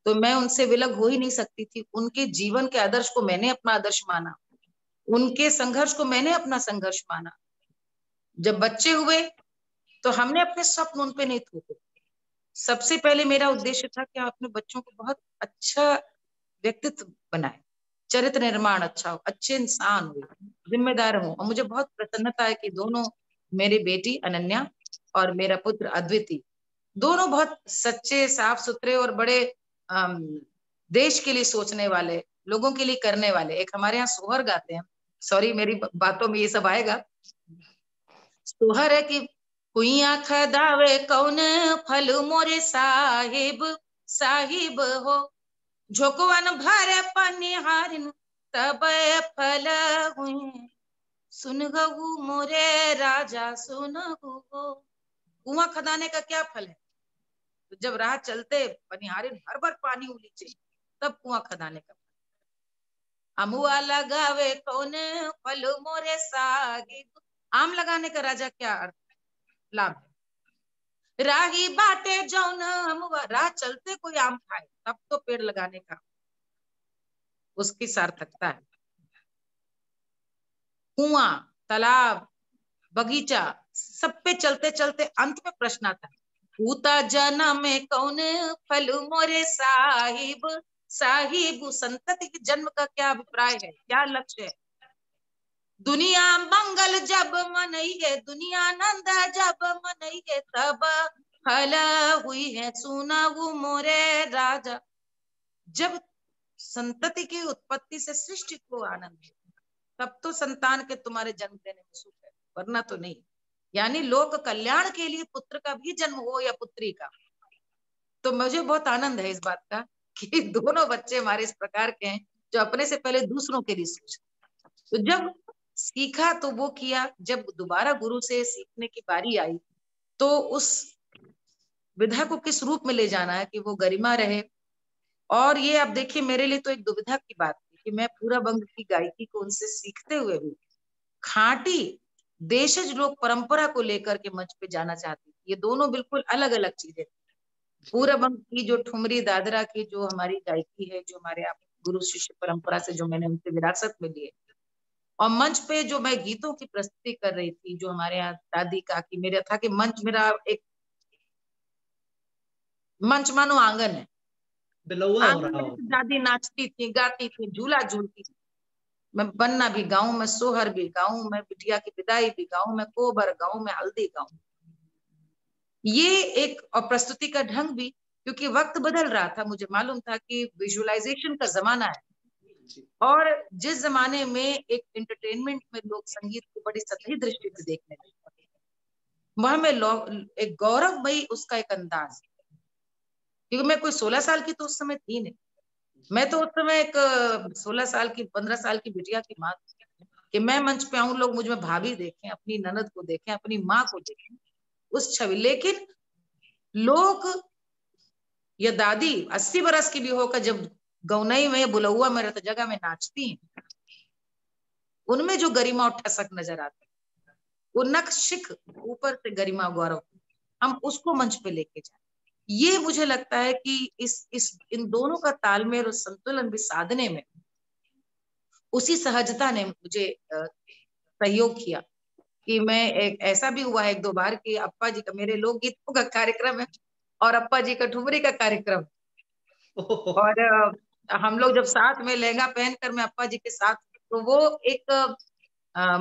तो मैं उनसे विलग हो ही नहीं सकती थी। उनके जीवन के आदर्श को मैंने अपना आदर्श माना, उनके संघर्ष को मैंने अपना संघर्ष माना। जब बच्चे हुए तो हमने अपने स्वप्न उन पे नहीं थोपे। सबसे पहले मेरा उद्देश्य था कि आप अपने बच्चों को बहुत अच्छा व्यक्तित्व बनाए, चरित्र निर्माण अच्छा हो, अच्छे इंसान हो, जिम्मेदार हो। और मुझे बहुत प्रसन्नता है कि दोनों, मेरी बेटी अनन्या और मेरा पुत्र अद्वितीय, दोनों बहुत सच्चे, साफ सुथरे और बड़े देश के लिए सोचने वाले, लोगों के लिए करने वाले। एक हमारे यहाँ सोहर गाते हैं, सॉरी मेरी बातों में ये सब आएगा, सोहर है कि कुइया खदावे कौन फल मोरे साहिब, साहिब हो, झोकवन भरे पनिहारिन तब फल हुए, सुन गऊ मोरे राजा सुन गऊ। कुआं खदाने का क्या फल है? तो जब राह चलते पनिहारिन भर भर पानी उलीचे, तब कुआं खदाने का। अमुआ लगावे कौन फल मोरे साहिब, आम लगाने का राजा क्या लाभ है? राही बाटे जौन अमुआ, राह चलते कोई आम खाए, तब तो पेड़ लगाने का उसकी सार्थकता है। कुआं, तालाब, बगीचा, सब पे चलते चलते अंत में प्रश्न आता है, पूता जन्म में कौन फल मोरे साहिब, साहिब संतति के जन्म का क्या अभिप्राय है, क्या लक्ष्य है? दुनिया मंगल जब मनइए, दुनिया आनंद जब मनइए, तब फल हुई है सुनाऊ मोरे राजा। जब संतति की उत्पत्ति से सृष्टि को आनंद है, तब तो संतान के तुम्हारे जन्म देने में सुख है, वरना तो नहीं। यानी लोक कल्याण के लिए पुत्र का भी जन्म हो या पुत्री का। तो मुझे बहुत आनंद है इस बात का कि दोनों बच्चे हमारे इस प्रकार के हैं जो अपने से पहले दूसरों के लिए सोचते। तो जब सीखा तो वो किया, जब दोबारा गुरु से सीखने की बारी आई तो उस विधा को किस रूप में ले जाना है कि वो गरिमा रहे। और ये आप देखिए, मेरे लिए तो एक दुविधा की बात थी कि मैं पूरा बंग की गायकी को उनसे सीखते हुए भी खांटी देशज लोक परंपरा को लेकर के मंच पे जाना चाहती थी। ये दोनों बिल्कुल अलग अलग चीजें थी। पूरा बंग की जो ठुमरी दादरा की जो हमारी गायकी है, जो हमारे आप गुरु शिष्य परंपरा से जो मैंने उनसे विरासत में लिए। और मंच पे जो मैं गीतों की प्रस्तुति कर रही थी, जो हमारे यहाँ दादी काकी, मेरा था कि मंच मेरा एक मंच मानो आंगन है, बिलौआ हो आंगन रहा में हो। जैसे दादी नाचती थी, गाती थी, झूला झूलती थी, मैं बन्ना भी गाऊं, मैं सोहर भी गाऊं, मैं बिटिया की विदाई भी गाऊं, मैं कोबर गाऊं, मैं हल्दी गाऊं। ये एक और प्रस्तुति का ढंग भी, क्योंकि वक्त बदल रहा था, मुझे मालूम था कि विजुअलाइजेशन का जमाना है, और जिस जमाने में एक एंटरटेनमेंट में लोग संगीत को बड़ी सतही दृष्टि से देखने लगे, वहां में एक गौरवमयी उसका एक अंदाज, क्योंकि मैं कोई 16 साल की तो उस समय थी नहीं, मैं तो उस समय एक 16 साल की 15 साल की बिटिया की माँ, कि मैं मंच पे आऊं, लोग मुझ में भाभी देखें, अपनी ननद को देखें, अपनी माँ को देखें, उस छवि। लेकिन लोग या दादी 80 बरस की भी होकर जब गौनई में, बुलौआ में, रत जगह में नाचती हैं, उनमें जो गरिमा और ठसक नजर आती है, वो नक्शिक ऊपर से गरिमा गौरव, हम उसको मंच पे लेके जाए। ये मुझे लगता है कि इस इन दोनों का तालमेल और संतुलन भी साधने में उसी सहजता ने मुझे सहयोग किया, कि मैं एक ऐसा भी हुआ है 1-2 बार कि अप्पा जी का, मेरे लोकगीतों का कार्यक्रम है और अप्पा जी का ठुमरी का कार्यक्रम, और हम लोग जब साथ में लहंगा पहनकर मैं अप्पा जी के साथ, तो वो एक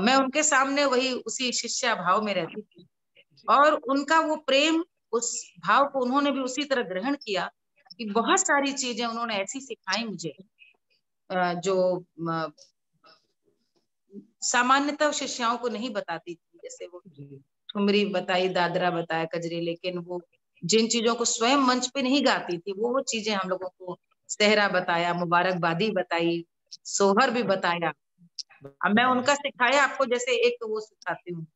मैं उनके सामने वही उसी शिष्या भाव में रहती थी, और उनका वो प्रेम, उस भाव को उन्होंने भी उसी तरह ग्रहण किया, कि बहुत सारी चीजें उन्होंने ऐसी सिखाई मुझे, जो सामान्यतः शिष्याओं को नहीं बताती थी। जैसे वो ठुमरी बताई, दादरा बताया, कजरी, लेकिन वो जिन चीजों को स्वयं मंच पे नहीं गाती थी, वो चीजें हम लोगों को, सेहरा बताया, मुबारकबादी बताई, सोहर भी बताया। अब मैं उनका सिखाया आपको, जैसे एक तो वो सिखाती हूँ,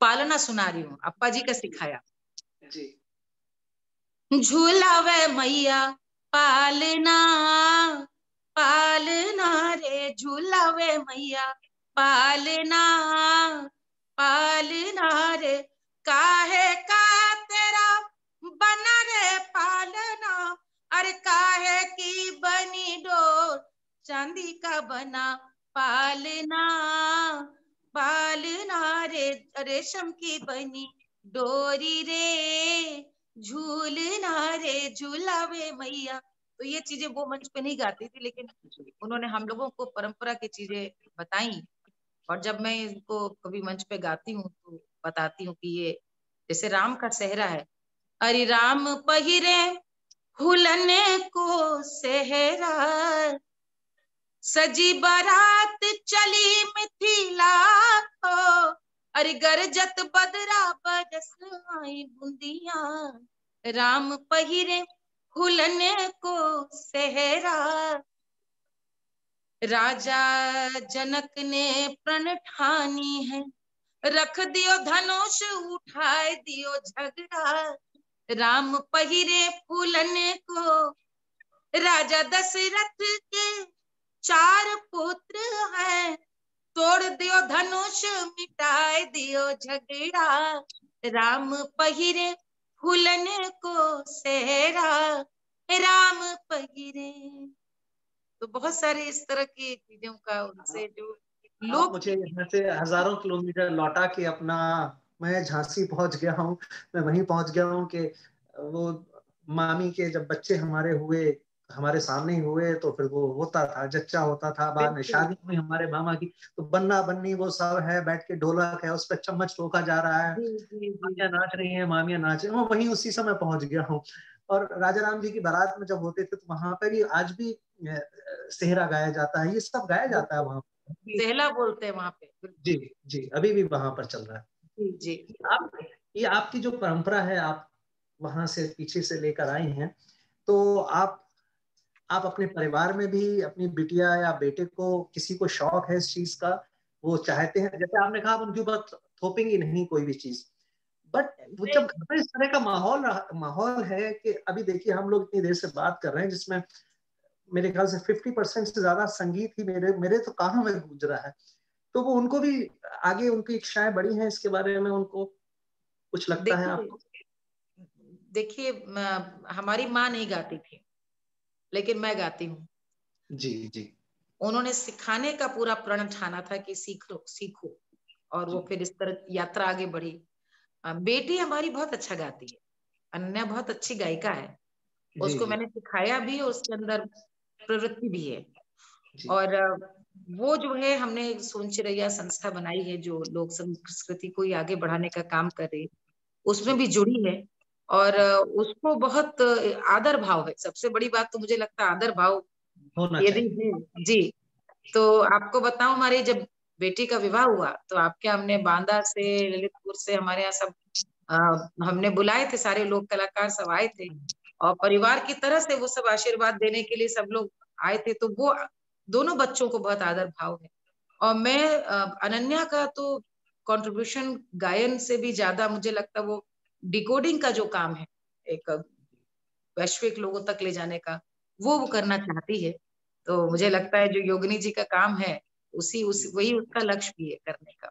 पालना सुना रही हूँ, अप्पा जी का सिखाया। जी। झूलावे मैया पालना, पालना रे, झूलावे मैया पालना, पालना रे, काहे का तेरा बना रे पालना, अरे काहे की बनी डोर चांदी का बना, पालना, पालना रे, रेशम की बनी डोरी रे, झूलना रे, झूलावे मैया। तो ये चीजें वो मंच पे नहीं गाती थी, लेकिन उन्होंने हम लोगों को परंपरा की चीजें बताई, और जब मैं इनको कभी मंच पे गाती हूँ तो बताती हूँ कि ये जैसे राम का सेहरा है, अरे राम पहिरे हुलने को सेहरा, सजी बारात चली मिथिला को, अरे गरजत बदरा बरस आई बूंदिया, राम पहिरे हुलने को सेहरा, राजा जनक ने प्रण ठानी है, रख दियो धनुष उठाए दियो झगड़ा, राम पहिरे फूलने को, राजा दशरथ के 4 पुत्र हैं, तोड़ दियो धनुष मिटाए दियो झगड़ा, राम पहिरे फूलने को सेहरा, राम पहिरे। तो बहुत सारे इस तरह की चीजों का उनसे जो आप लोग, मुझे यहाँ से हजारों किलोमीटर लौटा के अपना, मैं झांसी पहुंच गया हूँ, मैं वहीं पहुंच गया हूँ कि वो मामी के जब बच्चे हमारे हुए, हमारे सामने ही हुए, तो फिर वो होता था, जच्चा होता था, बाद में शादी हुई हमारे मामा की, तो बन्ना बन्नी वो सब है, बैठ के ढोलक है, उस पर चम्मच ठोका जा रहा है, जी जी जी, मामियां नाच रही है, मामियां नाच रही है, वहीं उसी समय पहुंच गया हूँ। और राजा राम जी की बारात में जब होते थे, तो वहां पर भी आज भी सेहरा गाया जाता है, ये सब गाया जाता है वहां। सेहला बोलते हैं वहां पे। जी। जी, अभी भी वहां पर चल रहा है। जी जी। आप, ये आपकी जो परंपरा है, आप वहां से पीछे से लेकर आई हैं, तो आप अपने परिवार में भी अपनी बिटिया या बेटे को, किसी को शौक है इस चीज का, वो चाहते हैं, जैसे आपने कहा उनके ऊपर थोपेंगे नहीं कोई भी चीज, बट वो जब घर में इस तरह का माहौल है कि अभी देखिए हम लोग इतनी देर से बात कर रहे हैं, जिसमें मेरे ख्याल से 50% से ज्यादा संगीत ही मेरे मेरे तो कानों में गूंज रहा है, तो वो उनको भी आगे उनकी इच्छाएं बड़ी हैं इसके बारे में, उनको कुछ लगता है आपको? देखिए, हमारी माँ नहीं गाती थी, लेकिन मैं गाती हूँ। जी जी उन्होंने सिखाने का पूरा प्रण ठाना था कि सीखो सीखो, और वो जी फिर इस तरह यात्रा आगे बढ़ी। बेटी हमारी बहुत अच्छा गाती है, अनन्या बहुत अच्छी गायिका है। जी उसको जी मैंने सिखाया भी, और उसके अंदर प्रवृत्ति भी है। जी और वो जो है, हमने सोच रैया संस्था बनाई है जो लोक संस्कृति को ही आगे बढ़ाने का काम कर रही है, उसमें जी भी जुड़ी है। और उसको बहुत आदर भाव है। सबसे बड़ी बात तो मुझे लगता है आदर भाव होना यदि चाहिए। है। जी। तो आपको बताऊं, हमारे जब बेटी का विवाह हुआ तो आपके हमने बांदा से, ललितपुर से, हमारे यहाँ सब अ, हमने बुलाए थे, सारे लोग कलाकार सब आए थे, और परिवार की तरह से वो सब आशीर्वाद देने के लिए सब लोग आए थे। तो वो दोनों बच्चों को बहुत आदर भाव है। और मैं अनन्या का तो कंट्रीब्यूशन गायन से भी ज्यादा मुझे लगता है वो डिकोडिंग का जो काम है, एक वैश्विक लोगों तक ले जाने का, वो जी करना चाहती है। तो मुझे लगता है जो योगिनी जी का काम है, जी वही उसका लक्ष्य भी है करने का।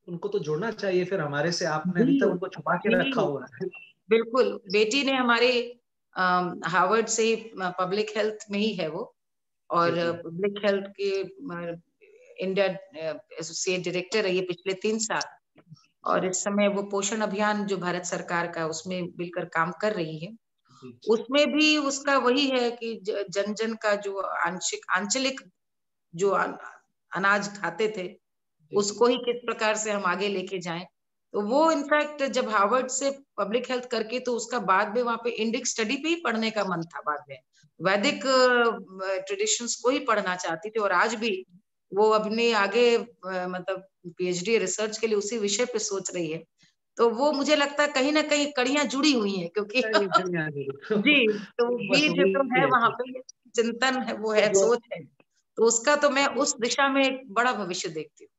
उनको तो जुड़ना चाहिए फिर हमारे से, आपने अभी तक जी उनको छुपा के रखा जी, हुआ है। बिल्कुल। बेटी ने हमारे हार्वर्ड से ही, पब्लिक हेल्थ में ही है वो, और जी जी पब्लिक हेल्थ के इंडिया एसोसिएट डायरेक्टर रही है पिछले 3 साल। जी और इस समय वो पोषण अभियान जो भारत सरकार का, उसमें मिलकर काम कर रही है। जी उसमें भी उसका वही है कि जन जन का जो आंशिक आंचलिक जो अनाज खाते थे, जी जी उसको ही किस प्रकार से हम आगे लेके जाएं। तो वो इनफैक्ट जब हार्वर्ड से पब्लिक हेल्थ करके, तो उसका बाद में वहां पे इंडिक स्टडी पे ही पढ़ने का मन था। बाद में वैदिक ट्रेडिशंस को ही पढ़ना चाहती थी, और आज भी वो अपने आगे मतलब पीएचडी रिसर्च के लिए उसी विषय पे सोच रही है। तो वो मुझे लगता है कहीं ना कहीं कड़ियां जुड़ी हुई हैं, क्योंकि कहीं कहीं आ गई जी, तो बस बीज तो वही है है वहां कि पे, चिंतन है, वो है, वो सोच है। तो उसका तो मैं ब्लॉग उस दिशा में एक बड़ा भविष्य देखती हूँ।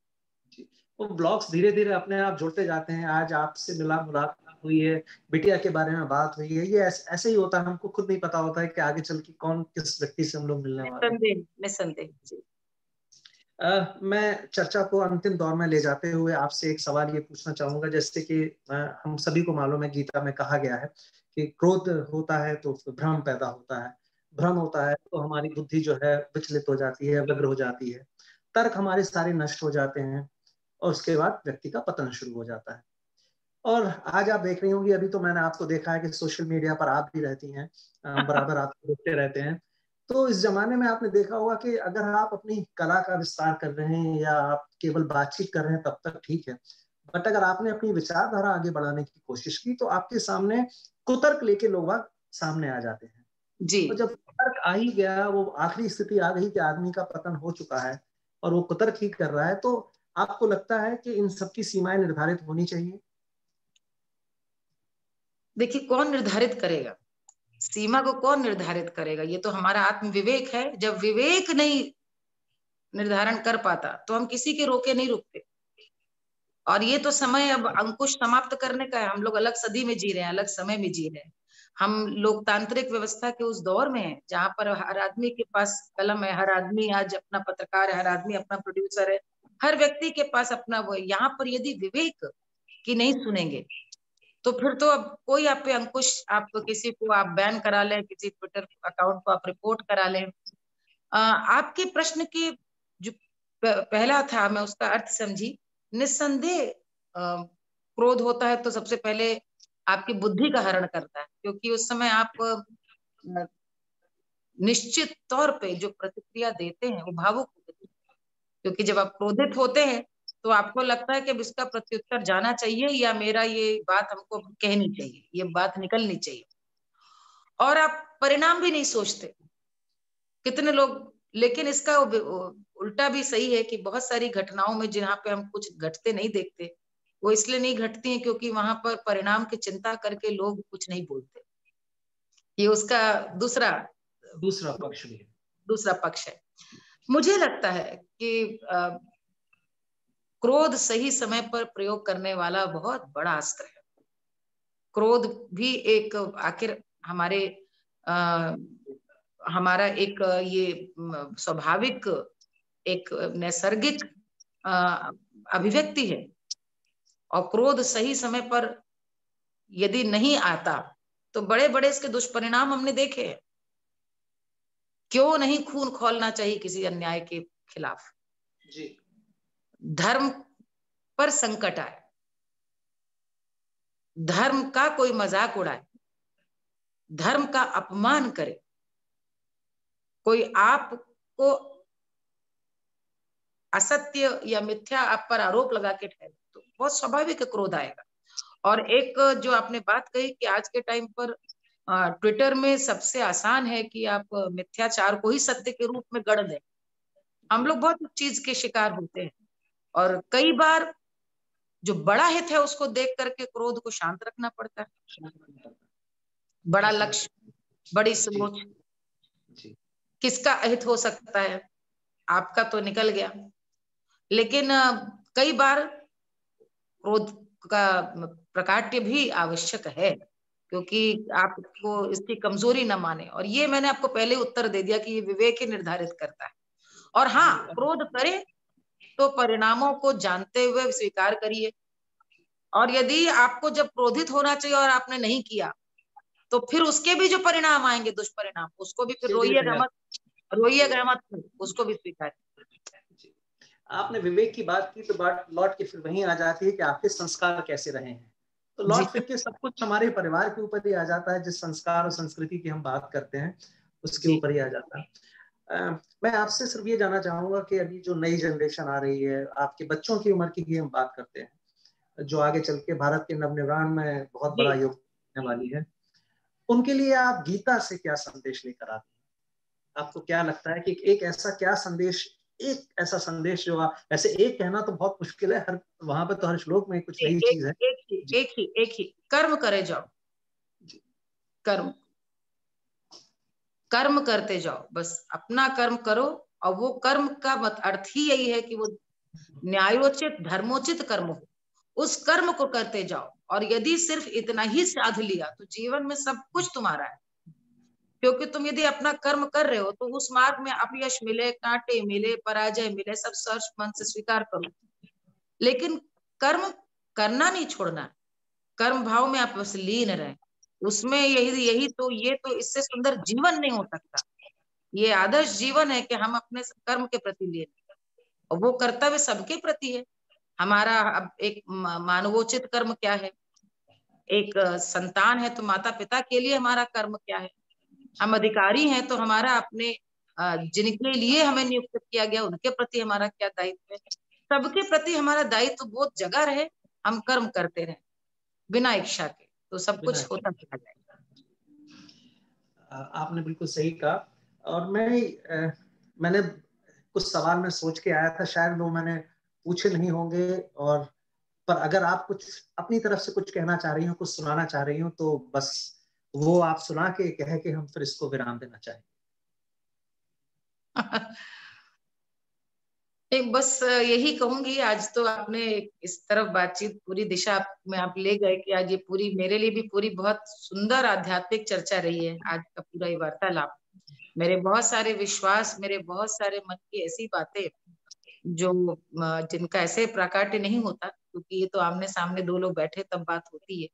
वो ब्लॉग्स धीरे धीरे अपने आप जुड़ते जाते हैं। आज आपसे मुलाकात हुई है, बिटिया के बारे में बात हुई है, ये ऐसे ही होता है। हमको खुद नहीं पता होता है कि आगे चल के कौन किस व्यक्ति से हम लोग मिलने वाले हैं। निस्संदेह निस्संदेह जी। मैं चर्चा को अंतिम दौर में ले जाते हुए आपसे एक सवाल ये पूछना चाहूंगा। जैसे कि हम सभी को मालूम है, गीता में कहा गया है कि क्रोध होता है तो भ्रम पैदा होता है, भ्रम होता है तो हमारी बुद्धि जो है विचलित हो जाती है, व्यग्र हो जाती है, तर्क हमारे सारे नष्ट हो जाते हैं, और उसके बाद व्यक्ति का पतन शुरू हो जाता है। और आज आप देख रही होंगी, अभी तो मैंने आपको देखा है कि सोशल मीडिया पर आप भी रहती हैं, बराबर आप देखते रहते हैं। तो इस जमाने में आपने देखा होगा कि अगर आप अपनी कला का विस्तार कर रहे हैं या आप केवल बातचीत कर रहे हैं तब तक ठीक है, बट अगर आपने अपनी विचारधारा आगे बढ़ाने की कोशिश की तो आपके सामने कुतर्क लेके लोग सामने आ जाते हैं। जी, और जब कुतर्क आ ही गया, वो आखिरी स्थिति आ गई कि आदमी का पतन हो चुका है और वो कुतर्क ही कर रहा है, तो आपको लगता है कि इन सबकी सीमाएं निर्धारित होनी चाहिए? देखिए, कौन निर्धारित करेगा सीमा को? कौन निर्धारित करेगा? ये तो हमारा आत्म विवेक है। जब विवेक नहीं निर्धारण कर पाता, तो हम किसी के रोके नहीं रुकते। और ये तो समय अब अंकुश समाप्त करने का है। हम लोग अलग सदी में जी रहे हैं, अलग समय में जी रहे हैं। हम लोकतांत्रिक व्यवस्था के उस दौर में है जहां पर हर आदमी के पास कलम है, हर आदमी आज अपना पत्रकार है, हर आदमी अपना प्रोड्यूसर है, हर व्यक्ति के पास अपना वो है। यहाँ पर यदि विवेक की नहीं सुनेंगे, तो फिर तो अब कोई आप पे अंकुश, आप किसी को आप बैन करा लें, किसी ट्विटर अकाउंट को आप रिपोर्ट करा लें। आपके प्रश्न की जो पहला था, मैं उसका अर्थ समझी। निस्संदेह क्रोध होता है तो सबसे पहले आपकी बुद्धि का हरण करता है, क्योंकि उस समय आप निश्चित तौर पे जो प्रतिक्रिया देते हैं वो भावुक होते हैं। क्योंकि जब आप क्रोधित होते हैं, तो आपको लगता है कि अब इसका प्रत्युत्तर जाना चाहिए, या मेरा ये बात हमको कहनी चाहिए, ये बात निकलनी चाहिए। और आप परिणाम भी नहीं सोचते। कितने लोग, लेकिन इसका उल्टा भी सही है कि बहुत सारी घटनाओं में जहाँ पे हम कुछ घटते नहीं देखते, वो इसलिए नहीं घटती हैं क्योंकि वहां पर परिणाम की चिंता करके लोग कुछ नहीं बोलते। ये उसका दूसरा दूसरा पक्ष भी है। दूसरा पक्ष है। मुझे लगता है कि क्रोध सही समय पर प्रयोग करने वाला बहुत बड़ा अस्त्र है। क्रोध भी एक, आखिर हमारे आ, हमारा एक ये स्वाभाविक, एक नैसर्गिक अभिव्यक्ति है। और क्रोध सही समय पर यदि नहीं आता तो बड़े बड़े इसके दुष्परिणाम हमने देखे। क्यों नहीं खून खौलना चाहिए किसी अन्याय के खिलाफ। जी। धर्म पर संकट आए, धर्म का कोई मजाक उड़ाए, धर्म का अपमान करे, कोई आपको असत्य या मिथ्या आप पर आरोप लगा के ठहरे, तो बहुत स्वाभाविक क्रोध आएगा। और एक जो आपने बात कही कि आज के टाइम पर ट्विटर में सबसे आसान है कि आप मिथ्याचार को ही सत्य के रूप में गढ़ दें। हम लोग बहुत चीज के शिकार होते हैं और कई बार जो बड़ा हित है उसको देख करके क्रोध को शांत रखना पड़ता है। बड़ा लक्ष्य, बड़ी सोच, किसका अहित हो सकता है, आपका तो निकल गया। लेकिन कई बार क्रोध का प्रकाट्य भी आवश्यक है, क्योंकि आपको इसकी कमजोरी न माने। और ये मैंने आपको पहले उत्तर दे दिया कि ये विवेक ही निर्धारित करता है। और हाँ, क्रोध करे तो परिणामों को जानते हुए स्वीकार करिए। और यदि आपको जब क्रोधित होना चाहिए और आपने नहीं किया, तो फिर उसके भी जो परिणाम आएंगे, दुष्परिणाम, उसको भी फिर रोइएगा मत, उसको भी स्वीकार। आपने विवेक की बात की तो बात लौट के फिर वहीं आ जाती है कि आपके संस्कार कैसे रहे हैं। तो लौट फिर के सब कुछ हमारे परिवार के ऊपर ही आ जाता है। जिस संस्कार और संस्कृति की हम बात करते हैं उसके ऊपर ही आ जाता है। मैं आपसे सिर्फ ये जानना चाहूंगा कि अभी जो नई जनरेशन आ रही है, आपके बच्चों की उम्र की हम बात करते हैं, जो आगे चल के भारत के नवनिर्माण में बहुत बड़ा योगदान देने वाली है, उनके लिए आप गीता से क्या संदेश लेकर आते हैं? आपको क्या लगता है कि एक ऐसा क्या संदेश, एक ऐसा संदेश जो आप, ऐसे एक कहना तो बहुत मुश्किल है, हर वहां पे तो हर श्लोक में कुछ नई चीज है। एक ही कर्म करे जाओ, कर्म कर्म करते जाओ, बस अपना कर्म करो। और वो कर्म का अर्थ ही यही है कि वो न्यायोचित धर्मोचित कर्म हो, उस कर्म को करते जाओ। और यदि सिर्फ इतना ही साध लिया तो जीवन में सब कुछ तुम्हारा है। क्योंकि तुम यदि अपना कर्म कर रहे हो तो उस मार्ग में अपयश मिले, कांटे मिले, पराजय मिले, सब सर्व मन से स्वीकार करो। लेकिन कर्म करना नहीं छोड़ना है, कर्म भाव में आप बस लीन रहे उसमें। यही तो, ये तो इससे सुंदर जीवन नहीं हो सकता। ये आदर्श जीवन है कि हम अपने कर्म के प्रति लीन, और वो कर्तव्य सबके प्रति है हमारा। अब एक मानवोचित कर्म क्या है, एक संतान है तो माता पिता के लिए हमारा कर्म क्या है, हम अधिकारी हैं तो हमारा अपने जिनके लिए हमें नियुक्त किया गया उनके प्रति हमारा क्या दायित्व है। सबके प्रति हमारा दायित्व बहुत जगह रहे, हम कर्म करते रहे बिना इच्छा के, तो सब कुछ होता चला जाएगा। आपने बिल्कुल सही कहा। और मैंने कुछ सवाल में सोच के आया था, शायद वो मैंने पूछे नहीं होंगे, और पर अगर आप कुछ अपनी तरफ से कुछ कहना चाह रही हो, कुछ सुनाना चाह रही हो, तो बस वो आप सुना के कह के हम फिर इसको विराम देना चाहेंगे। बस यही कहूंगी, आज तो आपने इस तरफ बातचीत पूरी दिशा में आप ले गए कि आज ये पूरी मेरे लिए भी पूरी बहुत सुंदर आध्यात्मिक चर्चा रही है। आज का पूरा ये वार्तालाप मेरे बहुत सारे विश्वास, मेरे बहुत सारे मन की ऐसी बातें जो जिनका ऐसे प्राकाट्य नहीं होता, क्योंकि ये तो आमने सामने दो लोग बैठे तब बात होती है।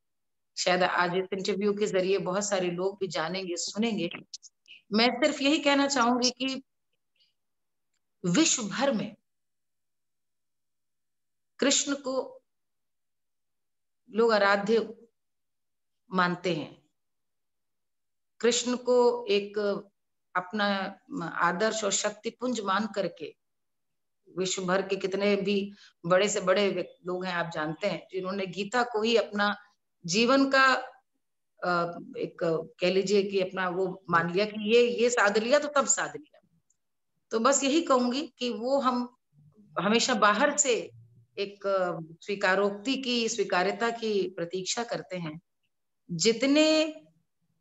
शायद आज इस इंटरव्यू के जरिए बहुत सारे लोग भी जानेंगे, सुनेंगे। मैं सिर्फ यही कहना चाहूंगी कि विश्व भर में कृष्ण को लोग आराध्य मानते हैं, कृष्ण को एक अपना आदर्श और शक्ति पुंज मान करके विश्व भर के कितने भी बड़े से बड़े लोग हैं आप जानते हैं, जिन्होंने गीता को ही अपना जीवन का एक कह लीजिए कि अपना वो मान लिया कि ये साध लिया तो तब साध लिया। तो बस यही कहूंगी कि वो हम हमेशा बाहर से एक स्वीकारोक्ति की, स्वीकार्यता की प्रतीक्षा करते हैं। जितने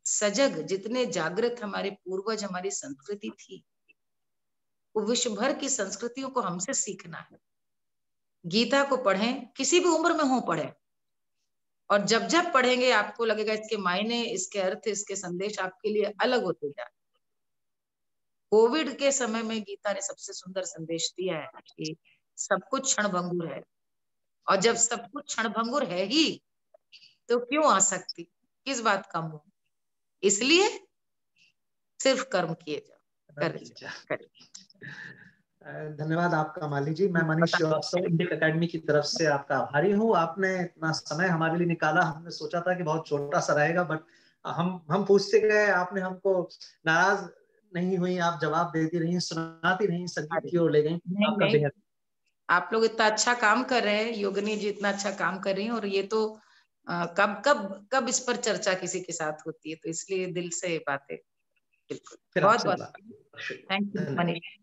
सजग, जितने जागृत हमारे पूर्वज, हमारी संस्कृति थी, वो विश्व भर की संस्कृतियों को हमसे सीखना है। गीता को पढ़ें, किसी भी उम्र में हो पढ़ें, और जब जब पढ़ेंगे आपको लगेगा इसके मायने, इसके अर्थ, इसके संदेश आपके लिए अलग होते जा। कोविड के समय में गीता ने सबसे सुंदर संदेश दिया है कि सब कुछ क्षणभंगुर है, और जब सब कुछ क्षणभंगुर है ही तो क्यों आसक्ति, किस बात का मोह? इसलिए सिर्फ कर्म किए जाओ। धन्यवाद आपका माली जी। मैं मनीष श्रीवास्तव इंडिक एकेडमी की तरफ से आपका आभारी हूँ। आपने इतना समय हमारे लिए निकाला। हमने सोचा था कि बहुत छोटा सा रहेगा, बट हम पूछते गए, आपने हमको नाराज नहीं हुई, आप जवाब देती रही, सुनाती रही, संगीत की ओर ले गई। आपका बेहद, आप लोग इतना अच्छा काम कर रहे हैं, योगिनी जी इतना अच्छा काम कर रही हैं, और ये तो कब कब कब इस पर चर्चा किसी के साथ होती है, तो इसलिए दिल से बातें। बिल्कुल, बहुत बहुत थैंक यू मनीष।